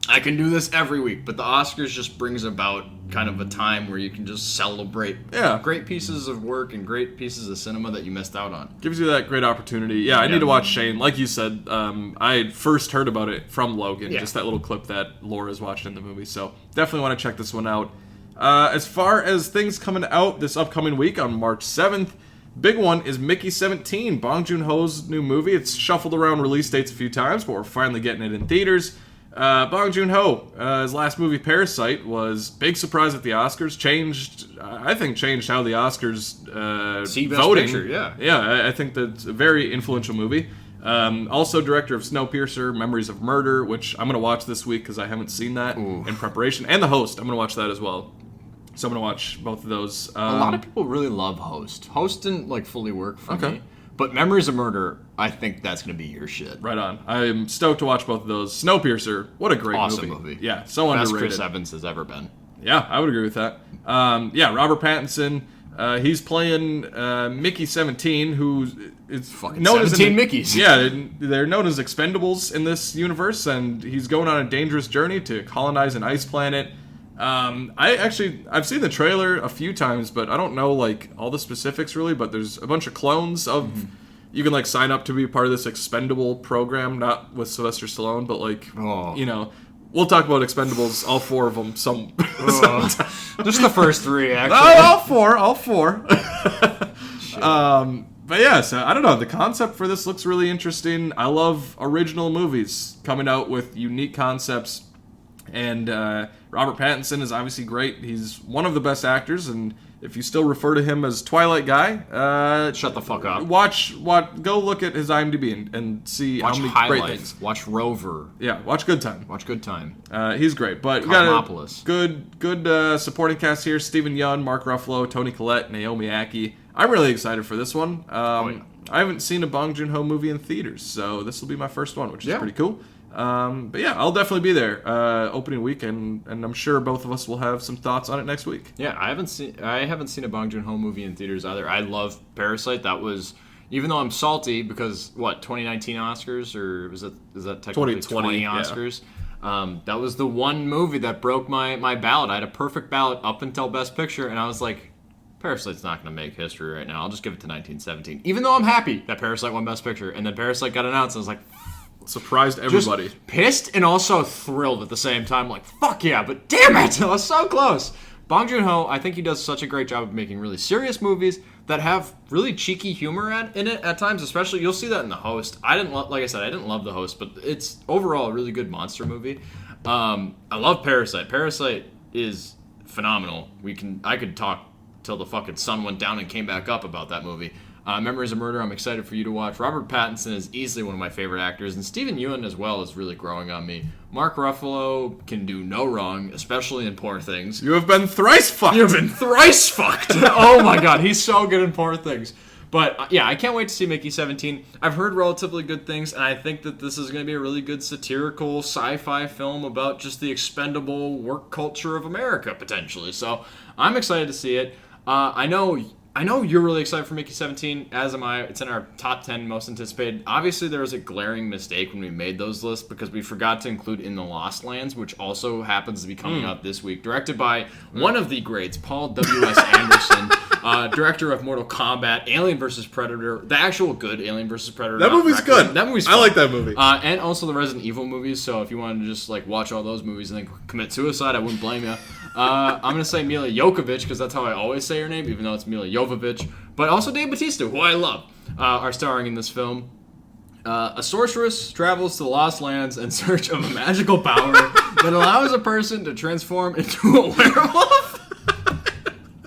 I can do this every week, but the Oscars just brings about kind of a time where you can just celebrate great pieces of work and great pieces of cinema that you missed out on. Gives you that great opportunity. Yeah, I need to watch Shane. Like you said, I had first heard about it from Logan, just that little clip that Laura's watched in the movie, so definitely want to check this one out. As far as things coming out this upcoming week on March 7th, big one is Mickey 17, Bong Joon-ho's new movie. It's shuffled around release dates a few times, but we're finally getting it in theaters. Bong Joon-ho, his last movie Parasite was big surprise at the Oscars. Changed how the Oscars See Best voting. Picture, yeah. Yeah, I think that's a very influential movie. Also director of Snowpiercer, Memories of Murder, which I'm going to watch this week because I haven't seen that in preparation. And The Host, I'm going to watch that as well. So I'm going to watch both of those. A lot of people really love Host. Host didn't fully work for me. But Memories of Murder, I think that's going to be your shit. Right on. I'm stoked to watch both of those. Snowpiercer, what a great movie. Yeah, so Best underrated. Chris Evans has ever been. Yeah, I would agree with that. Robert Pattinson, he's playing Mickey 17, who is fucking known 17 Mickeys. Yeah, they're known as Expendables in this universe, and he's going on a dangerous journey to colonize an ice planet. I've seen the trailer a few times, but I don't know all the specifics really, but there's a bunch of clones of you can sign up to be part of this expendable program, not with Sylvester Stallone, but we'll talk about Expendables, all 4 of them sometime. Just the first 3 actually. All four. But yeah, so I don't know, the concept for this looks really interesting. I love original movies coming out with unique concepts. And Robert Pattinson is obviously great. He's one of the best actors, and if you still refer to him as Twilight Guy, shut the fuck up. Go look at his IMDb and see how many great things. Watch Rover. Yeah, watch Good Time. He's great. But we got a good supporting cast here: Stephen Yeun, Mark Ruffalo, Toni Collette, Naomi Ackie. I'm really excited for this one. I haven't seen a Bong Joon-ho movie in theaters, so this will be my first one, which is pretty cool. But yeah, I'll definitely be there opening week, and I'm sure both of us will have some thoughts on it next week. Yeah, I haven't seen a Bong Joon-ho movie in theaters either. I love Parasite. That was, even though I'm salty because 2019 Oscars, or is that technically 2020 Oscars? Yeah. That was the one movie that broke my ballot. I had a perfect ballot up until Best Picture, and I was like, Parasite's not going to make history right now. I'll just give it to 1917. Even though I'm happy that Parasite won Best Picture, and then Parasite got announced, I was like, surprised everybody. Just pissed and also thrilled at the same time. Like, fuck yeah, but damn it, I was so close. Bong Joon-ho, I think he does such a great job of making really serious movies that have really cheeky humor in it at times. Especially, you'll see that in The Host. Like I said, I didn't love The Host, but it's overall a really good monster movie. I love Parasite. Parasite is phenomenal. I could talk till the fucking sun went down and came back up about that movie. Memories of Murder, I'm excited for you to watch. Robert Pattinson is easily one of my favorite actors, and Stephen Yeun as well is really growing on me. Mark Ruffalo can do no wrong, especially in Poor Things. You have been thrice fucked. You've been thrice fucked. Oh my god, he's so good in Poor Things. But yeah, I can't wait to see Mickey 17. I've heard relatively good things, and I think that this is going to be a really good satirical sci-fi film about just the expendable work culture of America, potentially. So I'm excited to see it. I know you're really excited for Mickey 17, as am I. It's in our top 10 most anticipated. Obviously, there was a glaring mistake when we made those lists because we forgot to include In the Lost Lands, which also happens to be coming out this week. Directed by one of the greats, Paul W.S. Anderson, director of Mortal Kombat, Alien vs. Predator, the actual good Alien vs. Predator. That movie's good. That movie's fun. I like that movie. And also the Resident Evil movies, so if you wanted to just watch all those movies and then commit suicide, I wouldn't blame you. I'm going to say Mila Jovovich, because that's how I always say her name, even though it's Mila Jovovich. But also Dave Bautista, who I love, are starring in this film. A sorceress travels to the Lost Lands in search of a magical power that allows a person to transform into a werewolf.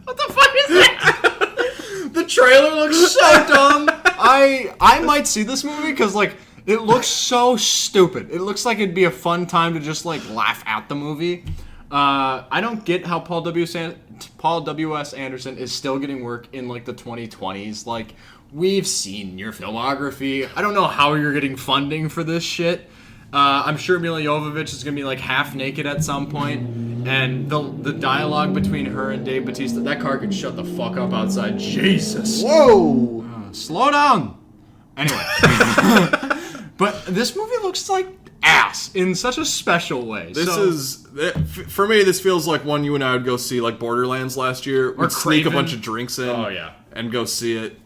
What the fuck is that? The trailer looks so dumb. I might see this movie because, it looks so stupid. It looks like it'd be a fun time to just, laugh at the movie. I don't get how Paul W.S. Anderson is still getting work in the 2020s. We've seen your filmography. I don't know how you're getting funding for this shit. I'm sure Mila Jovovich is gonna be half naked at some point, and the dialogue between her and Dave Bautista. That car could shut the fuck up outside. Jesus. Whoa. Slow down. Anyway, but this movie looks like ass in such a special way. For me, this feels like one you and I would go see, Borderlands last year. We'd sneak a Kraven. bunch of drinks in. Oh, yeah. And go see it.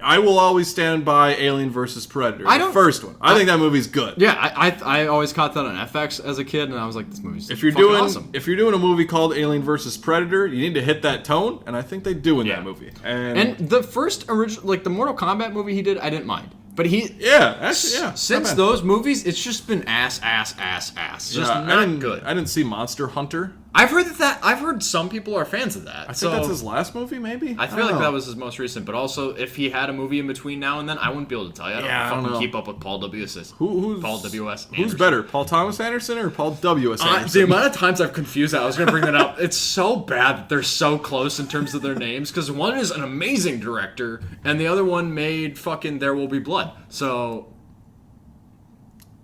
I will always stand by Alien vs. Predator. The first one. I think that movie's good. Yeah, I always caught that on FX as a kid, and I was like, this movie's awesome. If you're doing a movie called Alien vs. Predator, you need to hit that tone, and I think they do in that movie. And the first original, the Mortal Kombat movie he did, I didn't mind. But since those movies, it's just been ass. Just not good. I didn't see Monster Hunter. I've heard some people are fans of that. I think that's his last movie, maybe? I feel like that was his most recent. But also, if he had a movie in between now and then, I wouldn't be able to tell you. I don't fucking keep up with Paul W.S. Paul W.S. Anderson. Who's better, Paul Thomas Anderson or Paul W.S. Anderson? The amount of times I've confused that, I was going to bring that up. It's so bad that they're so close in terms of their names, because one is an amazing director, and the other one made fucking There Will Be Blood. So...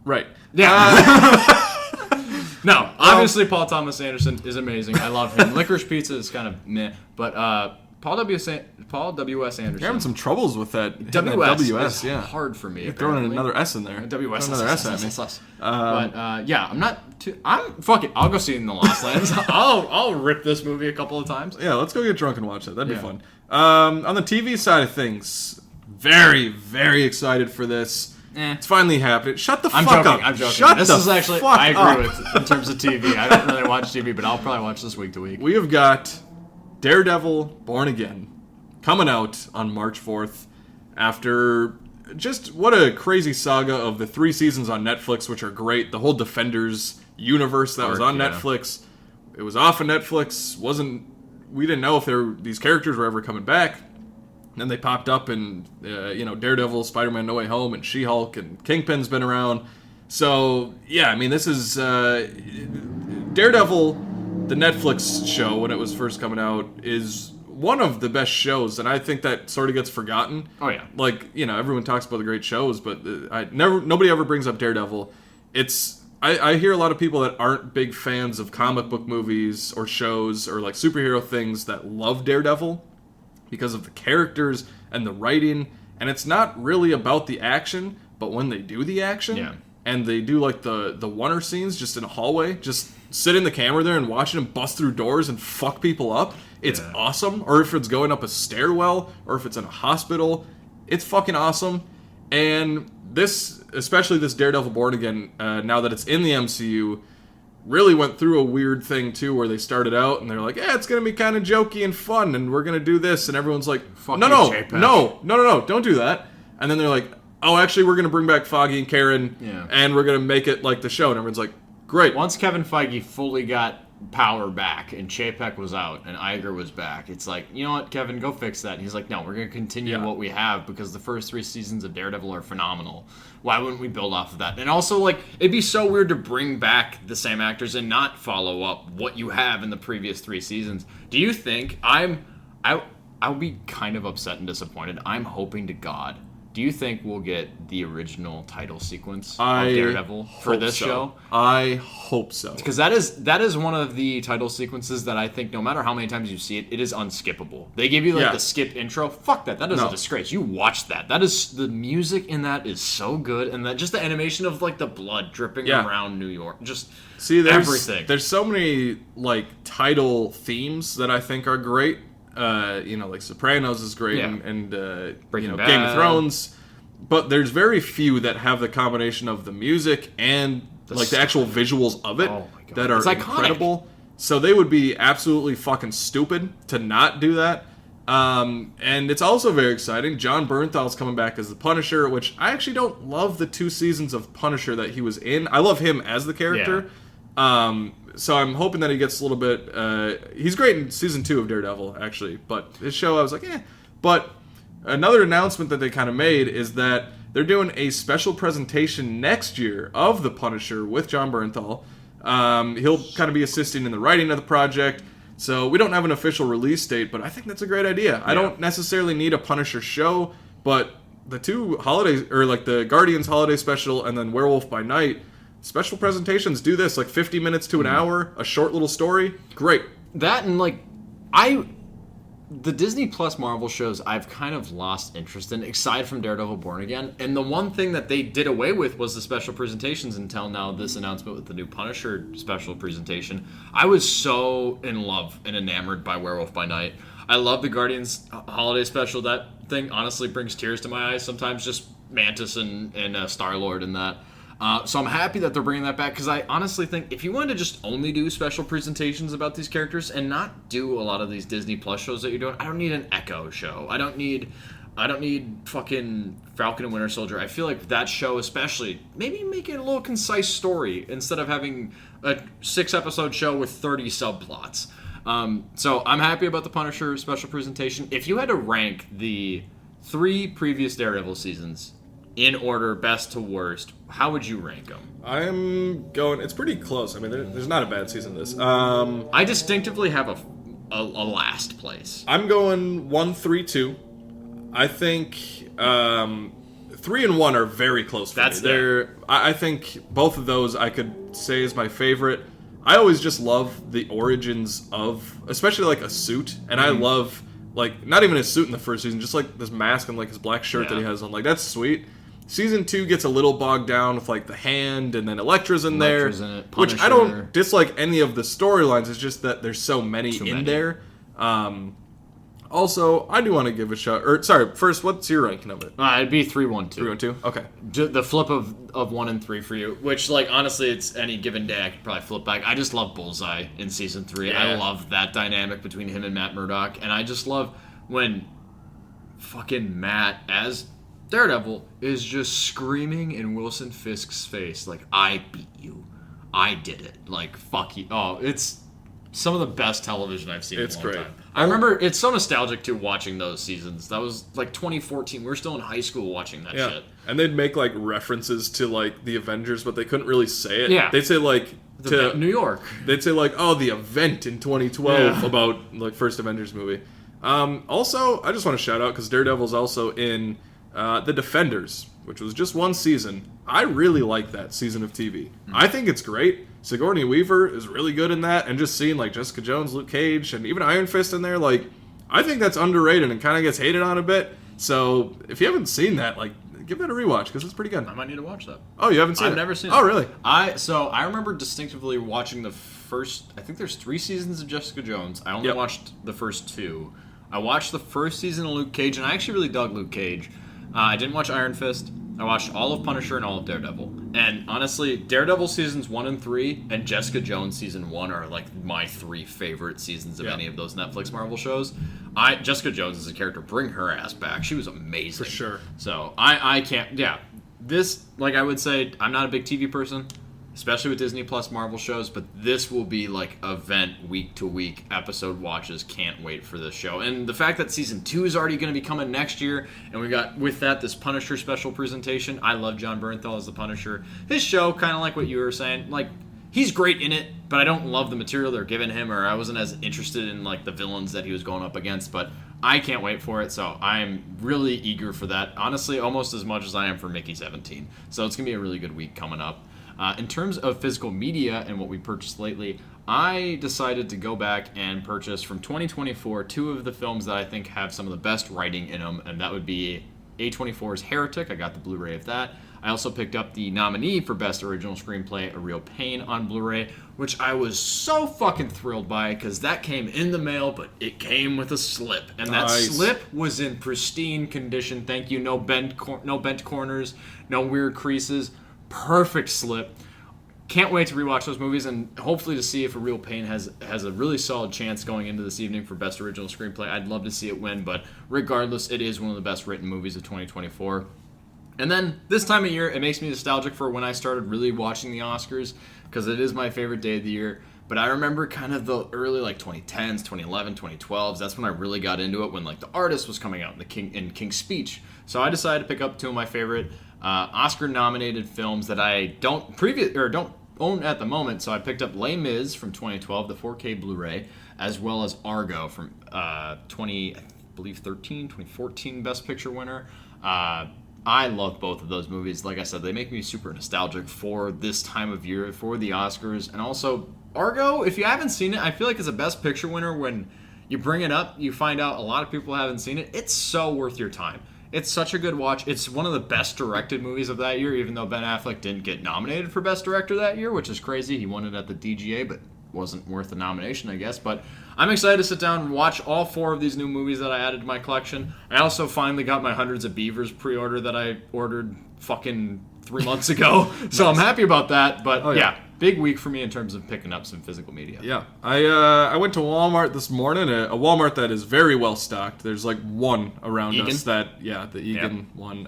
Right. Yeah. No, obviously Paul Thomas Anderson is amazing. I love him. Licorice Pizza is kind of meh, but Paul W.S. Anderson. You're having some troubles with that. WS is hard for me. You're throwing another S in there. WS. Another S at me. But yeah, I'm not too. Fuck it. I'll go see it in the Lost Lands. I'll rip this movie a couple of times. Yeah, let's go get drunk and watch it. That'd be fun. On the TV side of things, very, very excited for this. It's finally happening. Shut the fuck up. I'm joking. Shut this the is actually, fuck I agree up. with in terms of TV. I don't really watch TV, but I'll probably watch this week to week. We have got Daredevil Born Again coming out on March 4th after just what a crazy saga of the 3 seasons on Netflix, which are great. The whole Defenders universe that was on Netflix. It was off of Netflix. We didn't know if these characters were ever coming back. Then they popped up in, Daredevil, Spider-Man No Way Home, and She-Hulk, and Kingpin's been around. So, yeah, I mean, this is... Daredevil, the Netflix show, when it was first coming out, is one of the best shows, and I think that sort of gets forgotten. Oh, yeah. Everyone talks about the great shows, but nobody ever brings up Daredevil. I hear a lot of people that aren't big fans of comic book movies or shows or, superhero things that love Daredevil because of the characters and the writing, and it's not really about the action, but when they do the action, and they do the one-er scenes just in a hallway, just sit in the camera there and watching them bust through doors and fuck people up, it's awesome. Or if it's going up a stairwell, or if it's in a hospital, it's fucking awesome. And especially this Daredevil Born Again, now that it's in the MCU, really went through a weird thing too, where they started out and they're like, "Yeah, it's gonna be kind of jokey and fun, and we're gonna do this," and everyone's like, "No, don't do that." And then they're like, "Oh, actually, we're gonna bring back Foggy and Karen, and we're gonna make it like the show," and everyone's like, "Great." Once Kevin Feige fully got power back and Chapek was out and Iger was back, it's like, you know what, Kevin, go fix that. And he's like, no, we're going to continue what we have because the first 3 seasons of Daredevil are phenomenal. Why wouldn't we build off of that? And also, like, it'd be so weird to bring back the same actors and not follow up what you have in the previous 3 seasons. Do you think I'll be kind of upset and disappointed. I'm hoping to God. Do you think we'll get the original title sequence of Daredevil for this show? I hope so. Because that is one of the title sequences that I think no matter how many times you see it, it is unskippable. They give you the skip intro. Fuck that. That is a disgrace. You watch that. That is, the music in that is so good, and that just the animation of like the blood dripping around New York. Just everything. There's so many like title themes that I think are great. Like Sopranos is great, and Breaking Bad. Game of Thrones. But there's very few that have the combination of the music and the actual visuals of it that are incredible. So they would be absolutely fucking stupid to not do that. And it's also very exciting. Jon Bernthal's coming back as the Punisher, which I actually don't love the 2 seasons of Punisher that he was in. I love him as the character. Yeah. So I'm hoping that he gets a little bit... he's great in season 2 of Daredevil, actually. But this show, I was like, eh. But another announcement that they kind of made is that they're doing a special presentation next year of The Punisher with Jon Bernthal. He'll kind of be assisting in the writing of the project. So we don't have an official release date, but I think that's a great idea. I don't necessarily need a Punisher show, but the 2 holidays, or like the Guardians holiday special and then Werewolf by Night... Special presentations do this, like 50 minutes to an hour, a short little story. Great. That and the Disney Plus Marvel shows I've kind of lost interest in, aside from Daredevil Born Again. And the one thing that they did away with was the special presentations until now, this announcement with the new Punisher special presentation. I was so in love and enamored by Werewolf by Night. I love the Guardians holiday special. That thing honestly brings tears to my eyes sometimes, just Mantis and Star-Lord and that. So I'm happy that they're bringing that back, because I honestly think if you wanted to just only do special presentations about these characters and not do a lot of these Disney Plus shows that you're doing, I don't need an Echo show. I don't need fucking Falcon and Winter Soldier. I feel like that show especially, maybe make it a little concise story instead of having a 6-episode show with 30 subplots. So I'm happy about the Punisher special presentation. If you had to rank the 3 previous Daredevil seasons in order, best to worst, how would you rank them? I'm going... It's pretty close. I mean, there's not a bad season this. I distinctively have a last place. I'm going 1, 3, 2. I think 3 and 1 are very close for me. I think both of those I could say is my favorite. I always just love the origins of, especially like a suit, and I love, like, not even his suit in the first season, just like this mask and like his black shirt that he has on. Like, that's sweet. Season 2 gets a little bogged down with like the hand, and then Elektra's in there, which I don't dislike any of the storylines. It's just that there's so many in there. Also, I do want to give a shout. Or sorry, first, what's your ranking of it? It'd be 3, 1, 2. 3, 1, 2. Okay. The flip of 1 and 3 for you, which, like, honestly, it's any given day I could probably flip back. I just love Bullseye in season 3. Yeah. I love that dynamic between him and Matt Murdock, and I just love when fucking Matt as Daredevil is just screaming in Wilson Fisk's face, like, I beat you. I did it. Like, fuck you. Oh, it's some of the best television I've seen in a long time. I remember, it's so nostalgic, too, watching those seasons. That was, like, 2014. We were still in high school watching that shit. And they'd make, like, references to, like, the Avengers, but they couldn't really say it. Yeah. They'd say, like, to New York. They'd say, like, oh, the event in 2012 about, like, first Avengers movie. Also, I just want to shout out, because Daredevil's also in... The Defenders, which was just 1 season. I really like that season of TV. I think it's great. Sigourney Weaver is really good in that, and just seeing like Jessica Jones, Luke Cage, and even Iron Fist in there, like, I think that's underrated and kind of gets hated on a bit. So if you haven't seen that, like, give that a rewatch, because it's pretty good. I might need to watch that. Oh, you haven't seen it? I've never seen it. Oh, really? I remember distinctively watching the first, I think there's 3 seasons of Jessica Jones. I only watched the first 2. I watched the first season of Luke Cage, and I actually really dug Luke Cage. I didn't watch Iron Fist. I watched all of Punisher and all of Daredevil. And honestly, Daredevil seasons 1 and 3 and Jessica Jones season 1 are like my 3 favorite seasons of any of those Netflix Marvel shows. Jessica Jones as a character, bring her ass back. She was amazing. For sure. So I can't, this, like I would say, I'm not a big TV person, especially with Disney Plus Marvel shows, but this will be like event week to week episode watches. Can't wait for this show. And the fact that season 2 is already going to be coming next year, and we got with that this Punisher special presentation. I love John Bernthal as the Punisher. His show, kind of like what you were saying, like he's great in it, but I don't love the material they're giving him, or I wasn't as interested in like the villains that he was going up against, but I can't wait for it, so I'm really eager for that. Honestly, almost as much as I am for Mickey 17. So it's going to be a really good week coming up. In terms of physical media and what we purchased lately, I decided to go back and purchase from 2024 2 of the films that I think have some of the best writing in them, and that would be A24's Heretic. I got the Blu-ray of that. I also picked up the nominee for Best Original Screenplay, A Real Pain, on Blu-ray, which I was so fucking thrilled by because that came in the mail, but it came with a slip. And that slip was in pristine condition. Thank you. No bent corners, no weird creases. Perfect slip. Can't wait to rewatch those movies and hopefully to see if A Real Pain has a really solid chance going into this evening for Best Original Screenplay. I'd love to see it win, but regardless, it is one of the best written movies of 2024. And then this time of year, it makes me nostalgic for when I started really watching the Oscars because it is my favorite day of the year. But I remember kind of the early like 2010s, 2011, 2012s. That's when I really got into it when like The Artist was coming out in King's Speech. So I decided to pick up 2 of my favorite Oscar-nominated films that I don't own at the moment. So I picked up Les Mis from 2012, the 4K Blu-ray, as well as Argo from 2014 Best Picture winner. I love both of those movies. Like I said, they make me super nostalgic for this time of year, for the Oscars. And also, Argo, if you haven't seen it, I feel like it's a Best Picture winner. When you bring it up, you find out a lot of people haven't seen it. It's so worth your time. It's such a good watch. It's one of the best directed movies of that year, even though Ben Affleck didn't get nominated for Best Director that year, which is crazy. He won it at the DGA, but wasn't worth the nomination, I guess. But I'm excited to sit down and watch all 4 of these new movies that I added to my collection. I also finally got my Hundreds of Beavers pre-order that I ordered fucking 3 months ago. So nice. I'm happy about that. But yeah, big week for me in terms of picking up some physical media. Yeah, I went to Walmart this morning, a Walmart that is very well stocked. There's like one around Egan? us the Egan one.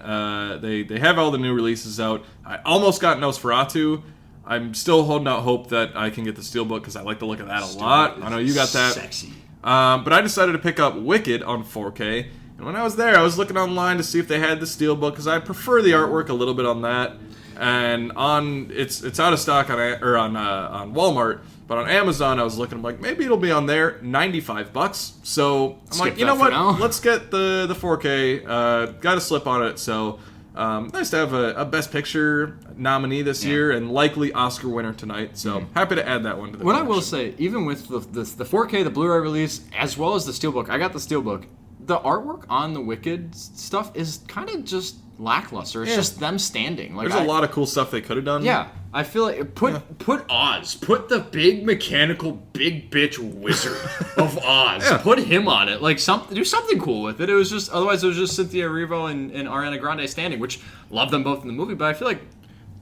They have all the new releases out. I almost got Nosferatu. I'm still holding out hope that I can get the Steelbook because I like the look of that a lot. I know you got that. Sexy. But I decided to pick up Wicked on 4K. And when I was there, I was looking online to see if they had the Steelbook because I prefer the artwork a little bit on that. And it's out of stock on Walmart, but on Amazon I was looking. I'm like, maybe it'll be on there, $95. So I'm like, you know what? Let's get the 4K. Got a slip on it, so. Nice to have a Best Picture nominee this year and likely Oscar winner tonight. So happy to add that one to the collection. I will say, even with the 4K, the Blu-ray release, as well as the Steelbook, I got the Steelbook. The artwork on the Wicked stuff is kind of just lackluster. It's just them standing. Like, there's a lot of cool stuff they could have done. Yeah, I feel like put Oz, put the big mechanical big bitch wizard of Oz, put him on it. Like do something cool with it. It was just Cynthia Erivo and Ariana Grande standing, which love them both in the movie. But I feel like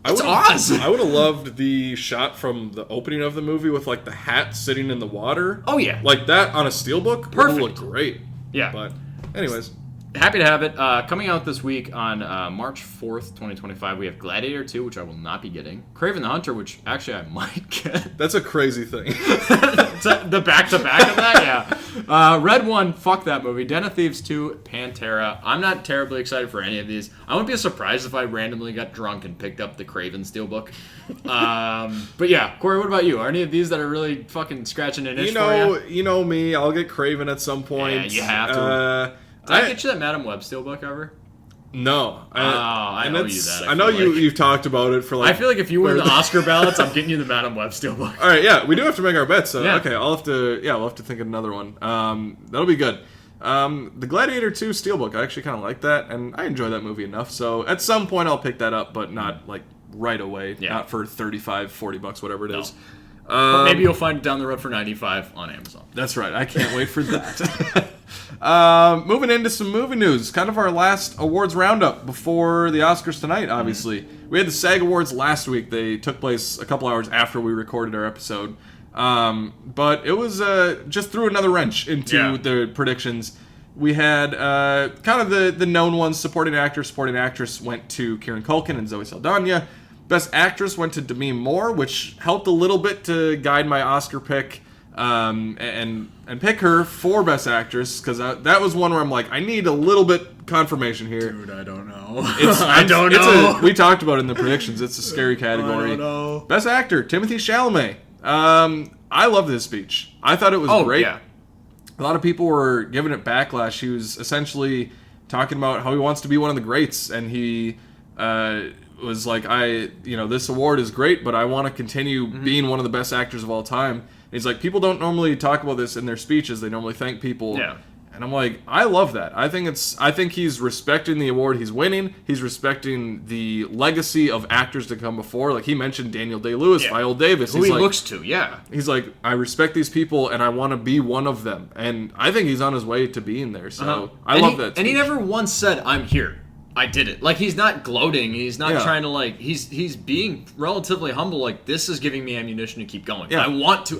it's Oz. I would have loved the shot from the opening of the movie with like the hat sitting in the water. Oh yeah, like that on a Steelbook. Perfect. Would look great. Yeah, but anyways. Happy to have it. Coming out this week on March 4th, 2025, we have Gladiator 2, which I will not be getting. Kraven the Hunter, which actually I might get. That's a crazy thing. The back-to-back of that, yeah. Red 1, fuck that movie. Den of Thieves 2, Pantera. I'm not terribly excited for any of these. I wouldn't be surprised if I randomly got drunk and picked up the Kraven Steelbook. But yeah, Corey, what about you? Are any of these that are really fucking scratching an itch for you? You know me. I'll get Kraven at some point. Yeah, you have to. Did I get you that Madam Web Steelbook ever? No. I owe you that. I know you've talked about it for like... I feel like if you win the Oscar ballots, I'm getting you the Madam Web Steelbook. All right, yeah, we do have to make our bets, so okay, we'll have to think of another one. That'll be good. The Gladiator 2 Steelbook, I actually kind of like that, and I enjoy that movie enough, so at some point I'll pick that up, but not like right away, not for $35, $40, whatever it is. But maybe you'll find it down the road for $95 on Amazon. That's right. I can't wait for that. Moving into some movie news, kind of our last awards roundup before the Oscars tonight, obviously. We had the SAG Awards last week. They took place a couple hours after we recorded our episode. But it was just threw another wrench into the predictions. We had kind of the known ones. Supporting actress went to Kieran Culkin and Zoe Saldana. Best actress went to Demi Moore, which helped a little bit to guide my Oscar pick and pick her for Best Actress, because that was one where I'm like, I need a little bit confirmation here. Dude, I don't know. I don't know. We talked about it in the predictions. It's a scary category. I don't know. Best Actor, Timothée Chalamet. I loved his speech. I thought it was great. Yeah. A lot of people were giving it backlash. He was essentially talking about how he wants to be one of the greats, and he was like, this award is great, but I want to continue being one of the best actors of all time. And he's like, people don't normally talk about this in their speeches. They normally thank people. Yeah. And I'm like, I love that. I think he's respecting the award he's winning. He's respecting the legacy of actors to come before. Like, he mentioned Daniel Day-Lewis, Viola Davis. Who he looks to, He's like, I respect these people, and I want to be one of them. And I think he's on his way to being there. So I love that speech. And he never once said, I'm here. I did it. Like, he's not gloating. He's not trying to, like, he's being relatively humble. Like, this is giving me ammunition to keep going. Yeah.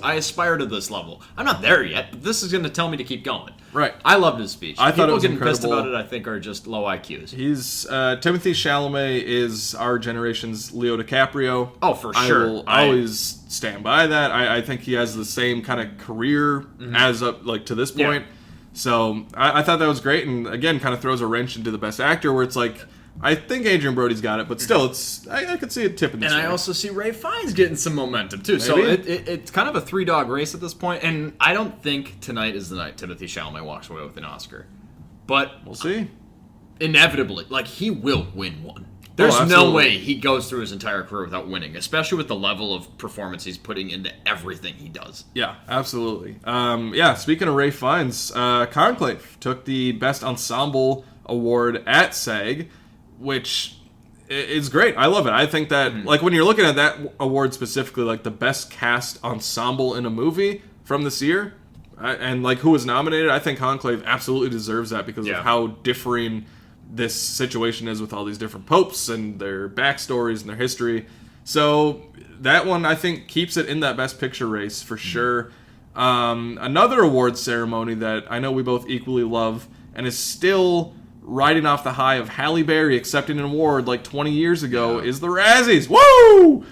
I aspire to this level. I'm not there yet, but this is going to tell me to keep going. Right. I loved his speech. I thought it was getting incredible. Pissed about it, I think, are just low IQs. He's, Timothée Chalamet is our generation's Leo DiCaprio. Oh, for sure. I will always stand by that. I think he has the same kind of career as up, like, to this point. Yeah. So I thought that was great, and again, kind of throws a wrench into the Best Actor, where it's like, I think Adrian Brody's got it, but still, I could see it tipping this way. And I also see Ralph Fiennes getting some momentum too. Maybe. So it's kind of a three-dog race at this point, and I don't think tonight is the night Timothée Chalamet walks away with an Oscar. But we'll see. Inevitably, like, he will win one. There's no way he goes through his entire career without winning, especially with the level of performance he's putting into everything he does. Yeah, absolutely. Speaking of Ralph Fiennes, Conclave took the Best Ensemble Award at SAG, which is great. I love it. I think that, like, when you're looking at that award specifically, like, the best cast ensemble in a movie from this year, and, like, who was nominated, I think Conclave absolutely deserves that because of how differing this situation is with all these different popes and their backstories and their history. So that one, I think, keeps it in that Best Picture race for sure. Another awards ceremony that I know we both equally love and is still riding off the high of Halle Berry accepting an award like 20 years ago is the Razzies. Woo!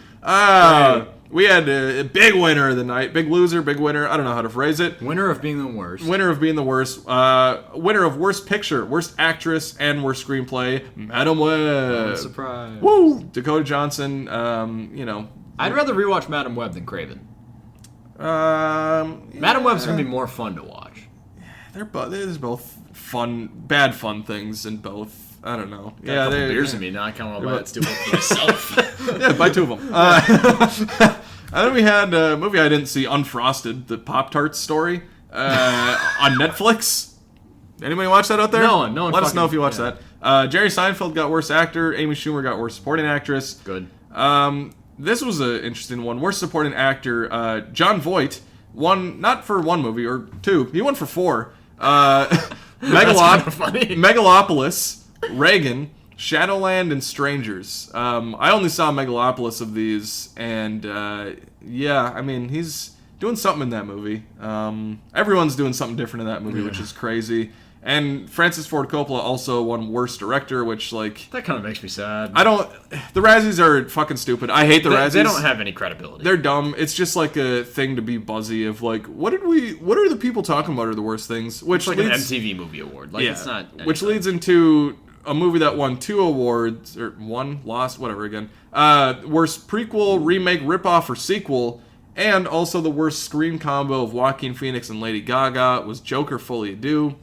We had a big winner of the night. Big loser, big winner. I don't know how to phrase it. Winner of being the worst. Winner of being the worst. Winner of Worst Picture, Worst Actress, and Worst Screenplay, Madam Web. What a surprise. Woo! Dakota Johnson, I'd rather rewatch Madam Web than Kraven. Madam Web's going to be more fun to watch. There's both bad fun things in both. I don't know. Got a couple beers in me now. I kind of want to buy that stupid for myself. Yeah, buy 2 of them. And then we had a movie I didn't see, Unfrosted, the Pop-Tarts story on Netflix. Anybody watch that out there? No. Let us know if you watched that. Jerry Seinfeld got Worst Actor. Amy Schumer got Worst Supporting Actress. Good. This was an interesting one. Worst Supporting Actor, Jon Voight won, not for 1 movie or 2. He won for 4. Megalopolis, Reagan, Shadowland, and Strangers. I only saw Megalopolis of these, and he's doing something in that movie. Everyone's doing something different in that movie, which is crazy. And Francis Ford Coppola also won Worst Director, which, like... That kind of makes me sad. The Razzies are fucking stupid. I hate the Razzies. They don't have any credibility. They're dumb. It's just like a thing to be buzzy of, like, what are the people talking about are the worst things? Which it's like an MTV Movie Award. Like, it's not anything. Which leads into a movie that won 2 awards, or lost, whatever again. Worst Prequel, Remake, Ripoff, or Sequel. And also the worst screen combo of Joaquin Phoenix and Lady Gaga was Joker Fully Ado.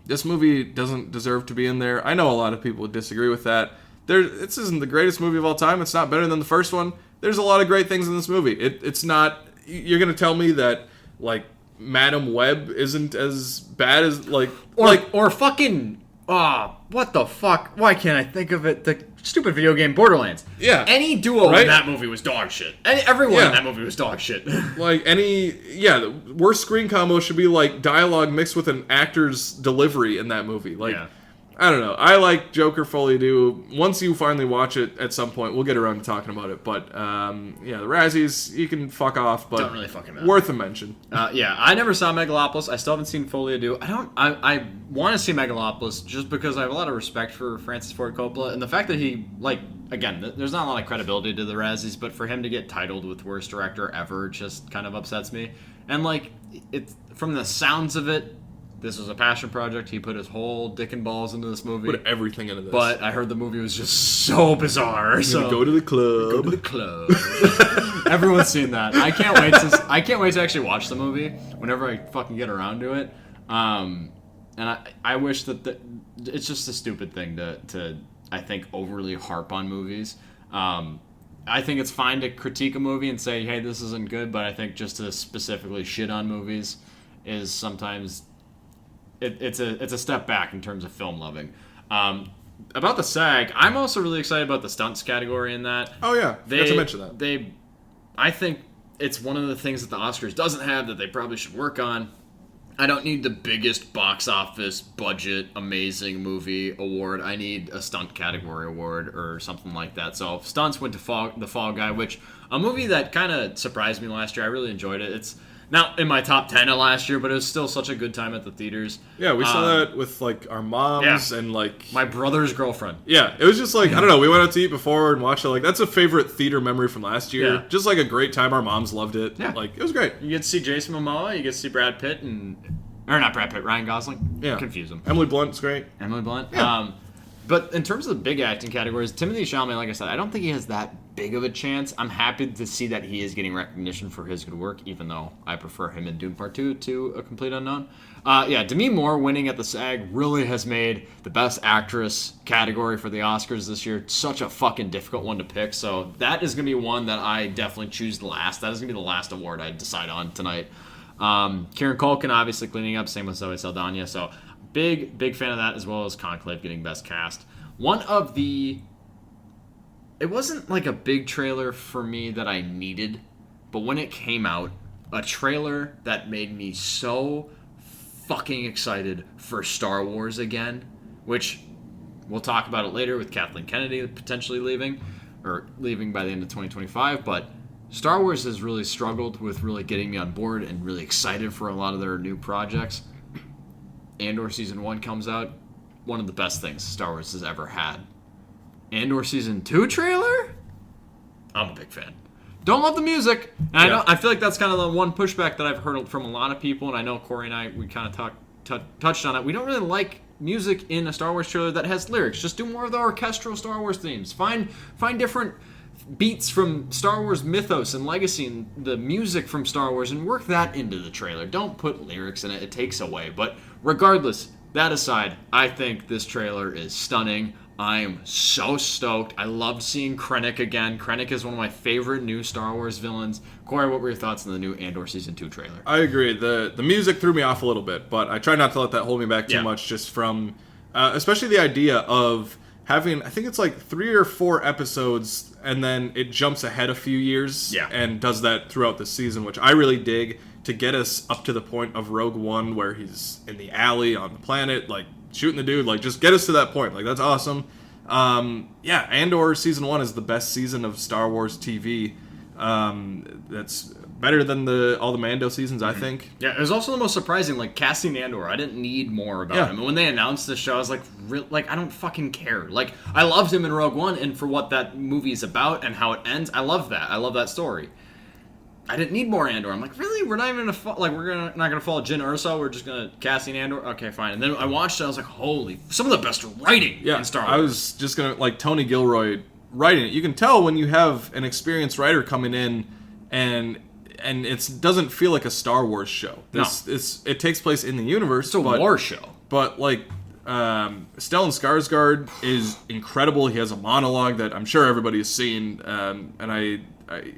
This movie doesn't deserve to be in there. I know a lot of people would disagree with that. This isn't the greatest movie of all time. It's not better than the first one. There's a lot of great things in this movie. It's not... You're going to tell me that, like, Madam Web isn't as bad as, like... Or fucking... what the fuck? Why can't I think of it? The stupid video game Borderlands. Yeah. Any duo Right? in that movie was dog shit. Everyone Yeah. in that movie was dog shit. Like the worst screen combo should be like dialogue mixed with an actor's delivery in that movie. Like, Yeah. I don't know. I like Joker Foley Do. Once you finally watch it at some point, we'll get around to talking about it. But the Razzies, you can fuck off, but Don't really fucking matter. worth a mention. I never saw Megalopolis. I still haven't seen Folie à Deux. I want to see Megalopolis just because I have a lot of respect for Francis Ford Coppola, and the fact that he, like, again, there's not a lot of credibility to the Razzies, but for him to get titled with worst director ever just kind of upsets me. And like, it's from the sounds of it, this was a passion project. He put his whole dick and balls into this movie. Put everything into this. But I heard the movie was just so bizarre. So go to the club. Go to the club. Everyone's seen that. I can't wait to actually watch the movie whenever I fucking get around to it. And I wish that it's just a stupid thing to I think overly harp on movies. I think it's fine to critique a movie and say, hey, this isn't good, but I think just to specifically shit on movies is sometimes it's a step back in terms of film loving. About the SAG, I'm also really excited about the stunts category in that. Oh yeah, forgot to mention that. I think it's one of the things that the Oscars doesn't have that they probably should work on. I don't need the biggest box office budget amazing movie award. I need a stunt category award or something like that. So stunts went to The Fall Guy, which a movie that kind of surprised me last year. I really enjoyed it. It's not in my top 10 of last year, but it was still such a good time at the theaters. Yeah, we saw that with like our moms and like my brother's girlfriend. Yeah, it was just like, I don't know, we went out to eat before and watched it. Like, that's a favorite theater memory from last year. Yeah. Just like a great time. Our moms loved it. Yeah. Like, it was great. You get to see Jason Momoa, you get to see Brad Pitt, or not Brad Pitt, Ryan Gosling. Yeah. Confuse them. Emily Blunt's great. Emily Blunt. Yeah. But in terms of the big acting categories, Timothée Chalamet, like I said, I don't think he has that big of a chance. I'm happy to see that he is getting recognition for his good work, even though I prefer him in Dune Part 2 to A Complete Unknown. Demi Moore winning at the SAG really has made the Best Actress category for the Oscars this year such a fucking difficult one to pick. So that is going to be one that I definitely choose last. That is going to be the last award I decide on tonight. Kieran Culkin obviously cleaning up, same with Zoe Saldana. So big fan of that, as well as Conclave getting Best Cast. It wasn't like a big trailer for me that I needed, but when it came out, a trailer that made me so fucking excited for Star Wars again, which we'll talk about it later with Kathleen Kennedy potentially leaving by the end of 2025, but Star Wars has really struggled with really getting me on board and really excited for a lot of their new projects. Andor Season 1 comes out, one of the best things Star Wars has ever had. Andor Season 2 trailer? I'm a big fan. Don't love the music. And I feel like that's kind of the one pushback that I've heard from a lot of people, and I know Corey and I, we kind of touched on it. We don't really like music in a Star Wars trailer that has lyrics. Just do more of the orchestral Star Wars themes. Find different beats from Star Wars mythos and legacy and the music from Star Wars and work that into the trailer. Don't put lyrics in it. It takes away. But regardless, that aside, I think this trailer is stunning. I'm so stoked. I loved seeing Krennic again. Krennic is one of my favorite new Star Wars villains. Corey, what were your thoughts on the new Andor Season 2 trailer? I agree. The music threw me off a little bit, but I try not to let that hold me back too much, just from especially the idea of having, I think it's like 3 or 4 episodes, and then it jumps ahead a few years and does that throughout the season, which I really dig, to get us up to the point of Rogue One where he's in the alley on the planet, like shooting the dude, like just get us to that point. Like, that's awesome. Andor Season 1 is the best season of Star Wars TV. That's better than all the Mando seasons, I think. Yeah, it was also the most surprising, like, casting Andor. I didn't need more about him. And when they announced the show, I was like, I don't fucking care. Like, I loved him in Rogue One, and for what that movie is about and how it ends, I love that. I love that story. I didn't need more Andor. I'm like, really? We're not even not gonna follow Jyn Erso. We're just gonna casting Andor. Okay, fine. And then I watched it. I was like, holy, some of the best writing in Star Wars. I was just gonna, like, Tony Gilroy writing it. You can tell when you have an experienced writer coming in, and it doesn't feel like a Star Wars show. It takes place in the universe. It's a war show. But like, Stellan Skarsgård is incredible. He has a monologue that I'm sure everybody's seen, and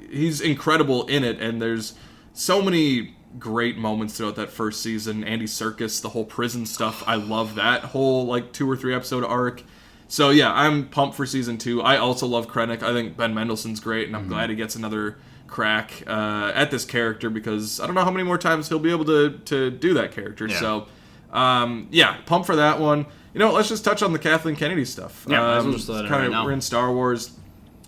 he's incredible in it. And there's so many great moments throughout that first season. Andy Serkis, the whole prison stuff, I love that whole like 2 or 3 episode arc. So yeah, I'm pumped for season 2. I also love Krennic. I think Ben Mendelsohn's great, and I'm glad he gets another crack at this character, because I don't know how many more times he'll be able to do that character. Yeah. So yeah, pumped for that one. Let's just touch on the Kathleen Kennedy stuff. Yeah, we'll just let it right now. We're in Star Wars.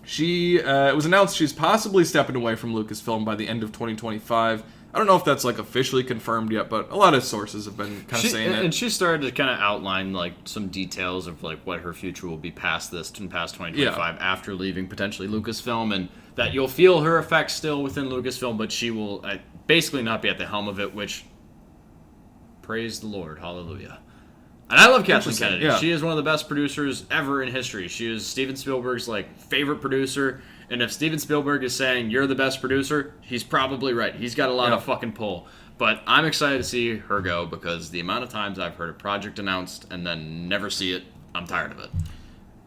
It was announced she's possibly stepping away from Lucasfilm by the end of 2025. I don't know if that's officially confirmed yet, but a lot of sources have been kind of saying it. And she started to kind of outline some details of what her future will be past this and past 2025 after leaving potentially Lucasfilm, and that you'll feel her effects still within Lucasfilm, but she will basically not be at the helm of it, which, praise the Lord, hallelujah. And I love Kathleen Kennedy. Yeah. She is one of the best producers ever in history. She is Steven Spielberg's favorite producer. And if Steven Spielberg is saying you're the best producer, he's probably right. He's got a lot of fucking pull. But I'm excited to see her go, because the amount of times I've heard a project announced and then never see it, I'm tired of it.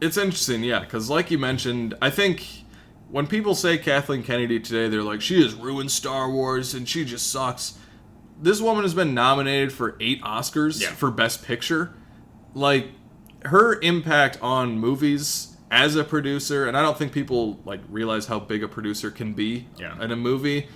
It's interesting, yeah, because like you mentioned, I think when people say Kathleen Kennedy today, they're like, she has ruined Star Wars and she just sucks. This woman has been nominated for 8 Oscars for Best Picture. Her impact on movies as a producer, and I don't think people realize how big a producer can be in a movie.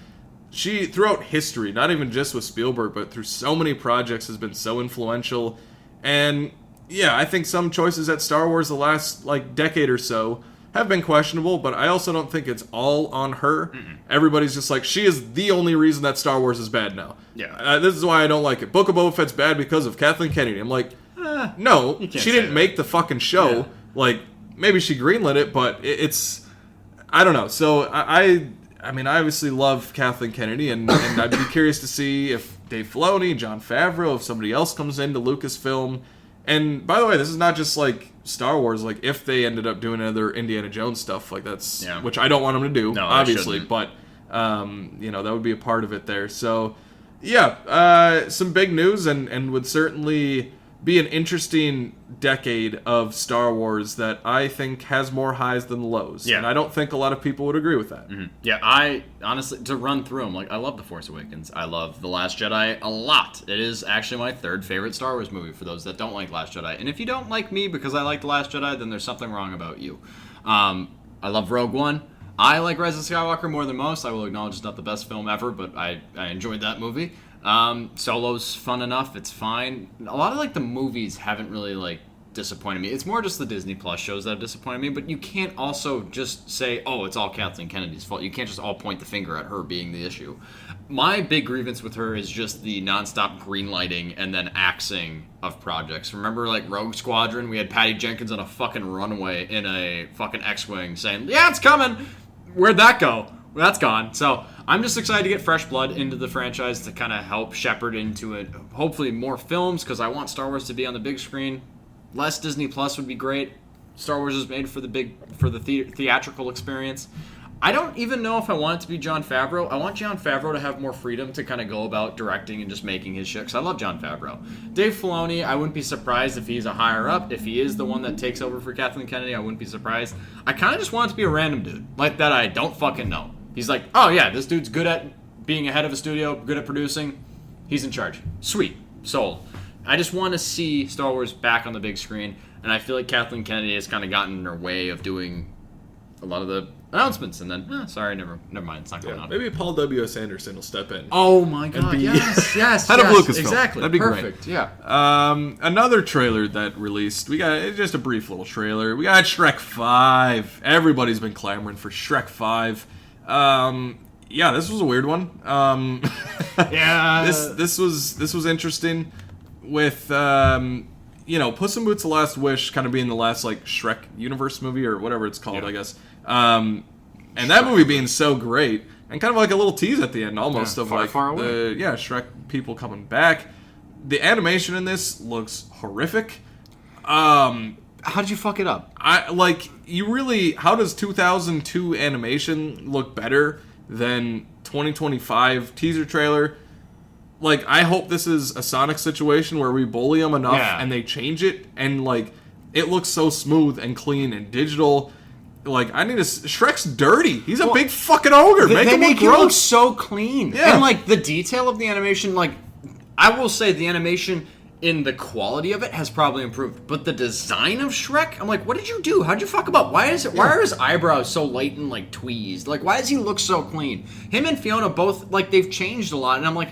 She, throughout history, not even just with Spielberg, but through so many projects, has been so influential. And yeah, I think some choices at Star Wars the last decade or so have been questionable, but I also don't think it's all on her. Everybody's just she is the only reason that Star Wars is bad now. Yeah. This is why I don't like it. Book of Boba Fett's bad because of Kathleen Kennedy. I'm no, she didn't make the fucking show. Yeah. Maybe she greenlit it, but it's... I don't know. So I obviously love Kathleen Kennedy, and I'd be curious to see if Dave Filoni, Jon Favreau, if somebody else comes into Lucasfilm. And by the way, this is not just Star Wars. If they ended up doing another Indiana Jones stuff, that's which I don't want them to do, obviously, but that would be a part of it there. So yeah, some big news, and would certainly be an interesting decade of Star Wars that I think has more highs than lows. Yeah. And I don't think a lot of people would agree with that. Mm-hmm. Yeah, I honestly, to run through them, I love The Force Awakens. I love The Last Jedi a lot. It is actually my 3rd favorite Star Wars movie for those that don't like Last Jedi. And if you don't like me because I like The Last Jedi, then there's something wrong about you. I love Rogue One. I like Rise of Skywalker more than most. I will acknowledge it's not the best film ever, but I enjoyed that movie. Solo's fun enough. It's fine. A lot of the movies haven't really disappointed me. It's more just the Disney Plus shows that have disappointed me, but you can't also just say, oh, it's all Kathleen Kennedy's fault. You can't just all point the finger at her being the issue. My big grievance with her is just the nonstop greenlighting and then axing of projects. Remember Rogue Squadron? We had Patty Jenkins on a fucking runway in a fucking X-Wing saying, yeah, it's coming. Where'd that go? Well, that's gone. So I'm just excited to get fresh blood into the franchise to kind of help shepherd into it. Hopefully more films, because I want Star Wars to be on the big screen. Less Disney Plus would be great. Star Wars is made for the theatrical experience. I don't even know if I want it to be Jon Favreau. I want Jon Favreau to have more freedom to kind of go about directing and just making his shit, because I love Jon Favreau. Dave Filoni, I wouldn't be surprised if he's a higher up. If he is the one that takes over for Kathleen Kennedy, I wouldn't be surprised. I kind of just want it to be a random dude, that I don't fucking know. He's oh yeah, this dude's good at being ahead of a studio, good at producing. He's in charge. Sweet. Sold. I just want to see Star Wars back on the big screen, and I feel like Kathleen Kennedy has kind of gotten in her way of doing a lot of the announcements, and then, sorry, never mind, it's not going on. Maybe Paul W.S. Anderson will step in. Oh my god, yes. Head of Lucasfilm. Exactly. That'd be perfect. Great. Yeah. Another trailer that released, we got just a brief little trailer. We got Shrek 5. Everybody's been clamoring for Shrek 5. Yeah, this was a weird one. Yeah. This was interesting with Puss in Boots: The Last Wish kind of being the last Shrek universe movie or whatever it's called, I guess. And that movie being so great, and kind of a little tease at the end almost of far away. the Shrek people coming back. The animation in this looks horrific. How did you fuck it up? How does 2002 animation look better than 2025 teaser trailer? I hope this is a Sonic situation where we bully them enough and they change it, and it looks so smooth and clean and digital. I need Shrek's dirty. He's a big fucking ogre. They make him look so clean. Yeah. And the detail of the animation, I will say the animation in the quality of it has probably improved, but the design of Shrek, I'm like, what did you do? How'd you fuck him up? Why are his eyebrows so light and like tweezed? Like, why does he look so clean? Him and Fiona both, like, they've changed a lot, and I'm like,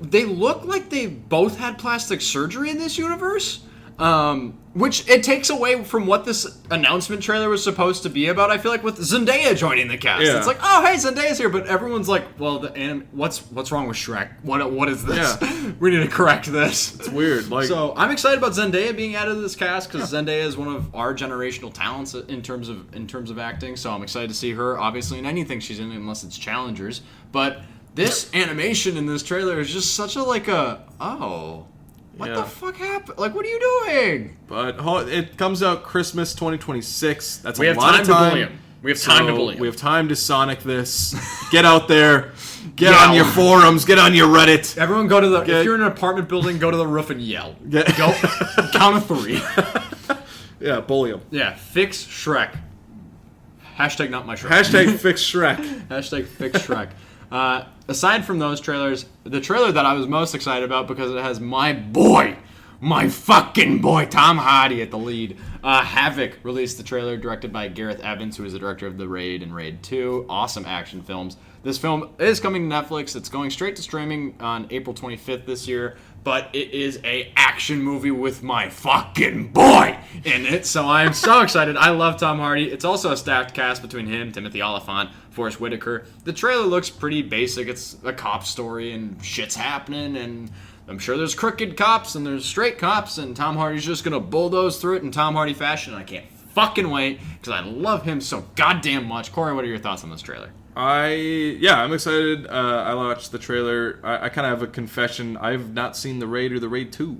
they look like they both had plastic surgery in this universe. Which it takes away from what this announcement trailer was supposed to be about. I feel like with Zendaya joining the cast, it's like, oh hey, Zendaya's here, but everyone's like, well, what's wrong with Shrek? What is this? Yeah. We need to correct this. It's weird. Like, so I'm excited about Zendaya being added to this cast because Zendaya is one of our generational talents in terms of acting. So I'm excited to see her, obviously, in anything she's in, unless it's Challengers. But this animation in this trailer is just such a what the fuck happened? Like, what are you doing? But it comes out Christmas 2026. That's we a have lot time of time. To bully him. We have time to bully him. We have time to Sonic this. Get out there. Get on your forums. Get on your Reddit. Everyone go to the... if you're in an apartment building, go to the roof and yell. Go. Count of 3. Yeah, bully him. Yeah, fix Shrek. Hashtag not my Shrek. Hashtag fix Shrek. Hashtag fix Shrek. Aside from those trailers, the trailer that I was most excited about because it has my fucking boy, Tom Hardy at the lead. Havoc released the trailer, directed by Gareth Evans, who is the director of The Raid and Raid 2. Awesome action films. This film is coming to Netflix. It's going straight to streaming on April 25th this year, but it is a action movie with my fucking boy in it, so I'm so excited. I love Tom Hardy. It's also a stacked cast between him, Timothy Olyphant, Forrest Whitaker. The trailer looks pretty basic. It's a cop story, and shit's happening, and I'm sure there's crooked cops, and there's straight cops, and Tom Hardy's just going to bulldoze through it in Tom Hardy fashion, and I can't fucking wait, because I love him so goddamn much. Corey, what are your thoughts on this trailer? I'm excited. I watched the trailer. I kind of have a confession. I've not seen The Raid or The Raid 2.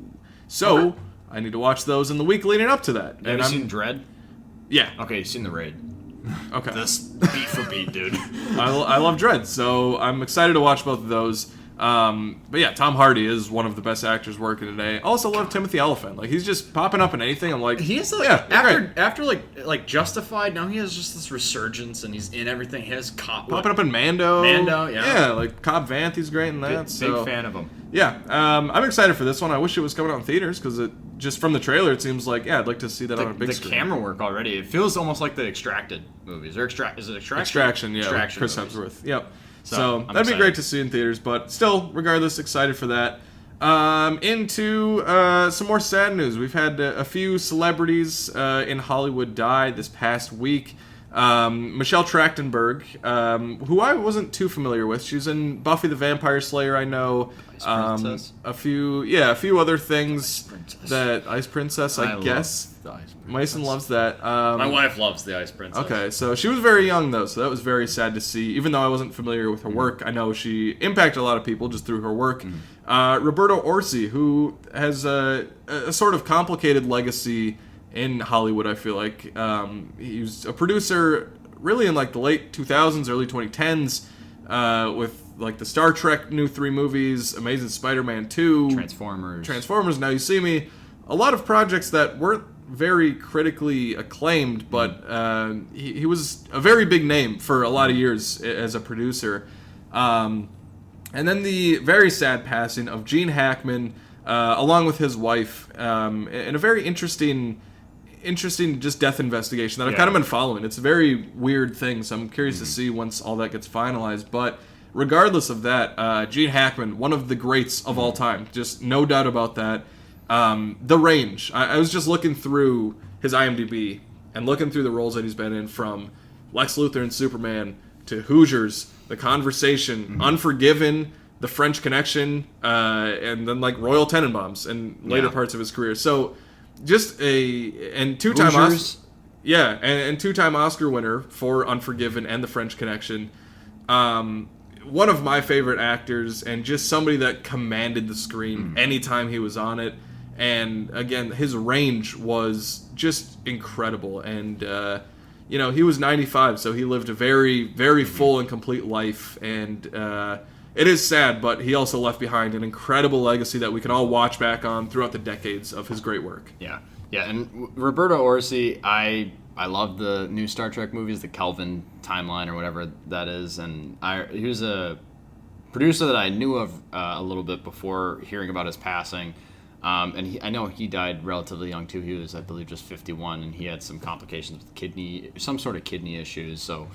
So, I need to watch those in the week leading up to that. Have you seen Dread? Yeah. Okay, you've seen The Raid. Okay. This beat for beat, dude. I love Dread, so I'm excited to watch both of those. But yeah, Tom Hardy is one of the best actors working today. Also love Timothy Olyphant. Like, he's just popping up in anything. I'm like, he is like, after like Justified, now he has just this resurgence, and he's in everything. He has popping up in Mando. Yeah, like Cobb Vanth, he's great in that. Big fan of him. Yeah, I'm excited for this one. I wish it was coming out in theaters because just from the trailer, it seems like, I'd like to see that on a big screen. The camera work already, it feels almost like the Extracted movies. Is it Extraction? Extraction, yeah. Extraction Chris movies. Hemsworth. Yep. So that'd be great to see in theaters, but still, regardless, excited for that. Into some more sad news. We've had a few celebrities in Hollywood die this past week. Michelle Trachtenberg, who I wasn't too familiar with. She's in Buffy the Vampire Slayer, I know. A few other things. Ice Princess, I guess. The Ice Princess. Mason loves that. My wife loves the Ice Princess. Okay, so she was very young though, so that was very sad to see. Even though I wasn't familiar with her work, I know she impacted a lot of people just through her work. Roberto Orci, who has a sort of complicated legacy in Hollywood, I feel like. He was a producer really in like the late 2000s, early 2010s, with like the Star Trek new 3 movies, Amazing Spider-Man 2, Transformers, Now You See Me. A lot of projects that weren't very critically acclaimed, but he was a very big name for a lot of years as a producer. And then the very sad passing of Gene Hackman, along with his wife, in a very interesting just death investigation that I've kind of been following. It's a very weird thing, so I'm curious to see once all that gets finalized. But regardless of that, Gene Hackman, one of the greats of all time, just no doubt about that. The range. I was just looking through his IMDb and looking through the roles that he's been in, from Lex Luthor and Superman to Hoosiers, The Conversation, Unforgiven, The French Connection, and then like Royal Tenenbaums in later parts of his career. So just and two-time and two-time Oscar winner for Unforgiven and The French Connection. One of my favorite actors, and just somebody that commanded the screen anytime he was on it. And again, his range was just incredible. And he was 95, so he lived a very, very full and complete life. And it is sad, but he also left behind an incredible legacy that we can all watch back on throughout the decades of his great work. Yeah. And Roberto Orci, I love the new Star Trek movies, the Kelvin timeline or whatever that is. And he was a producer that I knew of a little bit before hearing about his passing. And I know he died relatively young too. He was, I believe, just 51, and he had some complications with some sort of kidney issues. So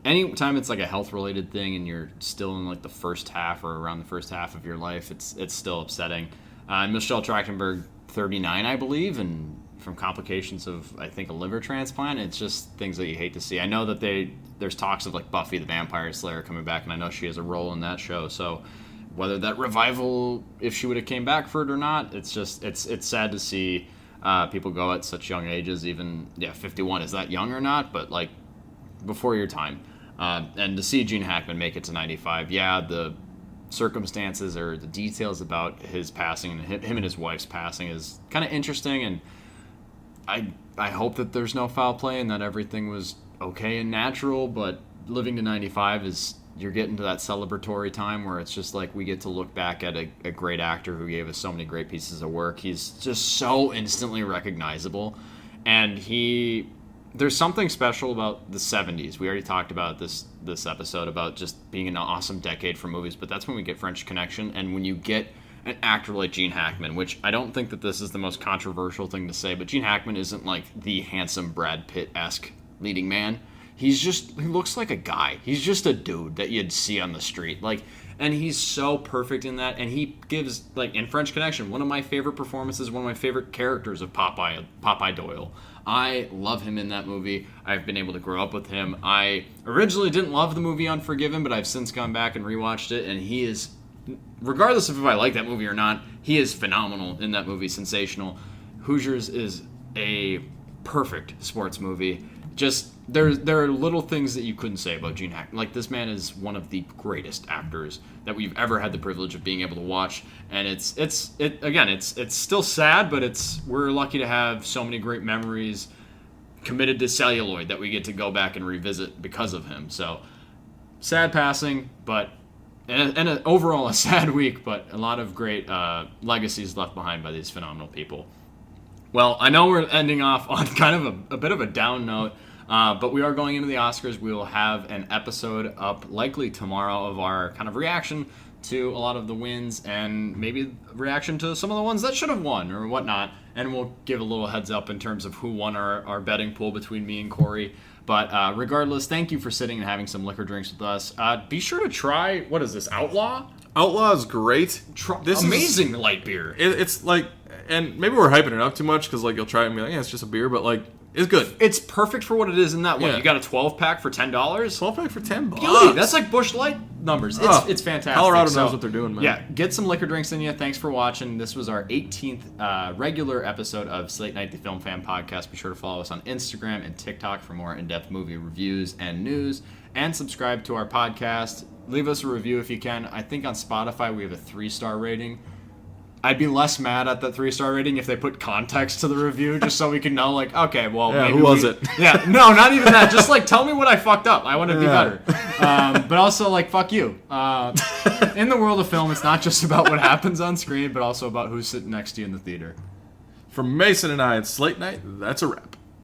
anytime it's like a health-related thing and you're still in like the first half or around the first half of your life, it's still upsetting. Michelle Trachtenberg, 39, I believe, and from complications of, I think, a liver transplant. It's just things that you hate to see. I know that there's talks of like Buffy the Vampire Slayer coming back, and I know she has a role in that show. So whether that revival, if she would have came back for it or not, it's sad to see people go at such young ages. Even 51, is that young or not? But like before your time. And to see Gene Hackman make it to 95, the circumstances or the details about his passing and him and his wife's passing is kind of interesting, and I hope that there's no foul play and that everything was okay and natural. But living to 95 is, you're getting to that celebratory time where it's just like we get to look back at a great actor who gave us so many great pieces of work. He's just so instantly recognizable, and there's something special about the 70s. We already talked about this episode about just being an awesome decade for movies, but that's when we get French Connection, and when you get an actor like Gene Hackman, which I don't think that this is the most controversial thing to say, but Gene Hackman isn't like the handsome Brad Pitt-esque leading man. He looks like a guy. He's just a dude that you'd see on the street. Like, and he's so perfect in that, and he gives, like, in French Connection, one of my favorite performances, one of my favorite characters of Popeye Doyle. I love him in that movie. I've been able to grow up with him. I originally didn't love the movie Unforgiven, but I've since gone back and rewatched it, and he is, regardless of if I like that movie or not, he is phenomenal in that movie, sensational. Hoosiers is a perfect sports movie. Just, there are little things that you couldn't say about Gene Hackman. Like, this man is one of the greatest actors that we've ever had the privilege of being able to watch. And it's still sad, but we're lucky to have so many great memories committed to celluloid that we get to go back and revisit because of him. So, sad passing, but and overall a sad week, but a lot of great legacies left behind by these phenomenal people. Well, I know we're ending off on kind of a bit of a down note, but we are going into the Oscars. We will have an episode up likely tomorrow of our kind of reaction to a lot of the wins and maybe reaction to some of the ones that should have won or whatnot. And we'll give a little heads up in terms of who won our betting pool between me and Corey. But regardless, thank you for sitting and having some liquor drinks with us. Be sure to try, what is this, Outlaw? Outlaw is great. This amazing light beer. It's like, and maybe we're hyping it up too much because like you'll try it and be like, yeah, it's just a beer, but like it's good. It's perfect for what it is in that way. You got a 12-pack for $10. 12-pack for $10. Gilly, that's like Busch Light numbers. It's fantastic. Colorado knows what they're doing, man. Yeah, get some liquor drinks in you. Thanks for watching. This was our 18th regular episode of Slate Night, the Film Fan Podcast. Be sure to follow us on Instagram and TikTok for more in-depth movie reviews and news, and subscribe to our podcast. Leave us a review if you can. I think on Spotify we have a 3-star rating. I'd be less mad at that 3-star rating if they put context to the review, just so we can know, like, okay, well, yeah, maybe who was it? Yeah, no, not even that. Just like tell me what I fucked up. I want to be better. But also, like, fuck you. In the world of film, it's not just about what happens on screen, but also about who's sitting next to you in the theater. From Mason and I at Slate Night, that's a wrap.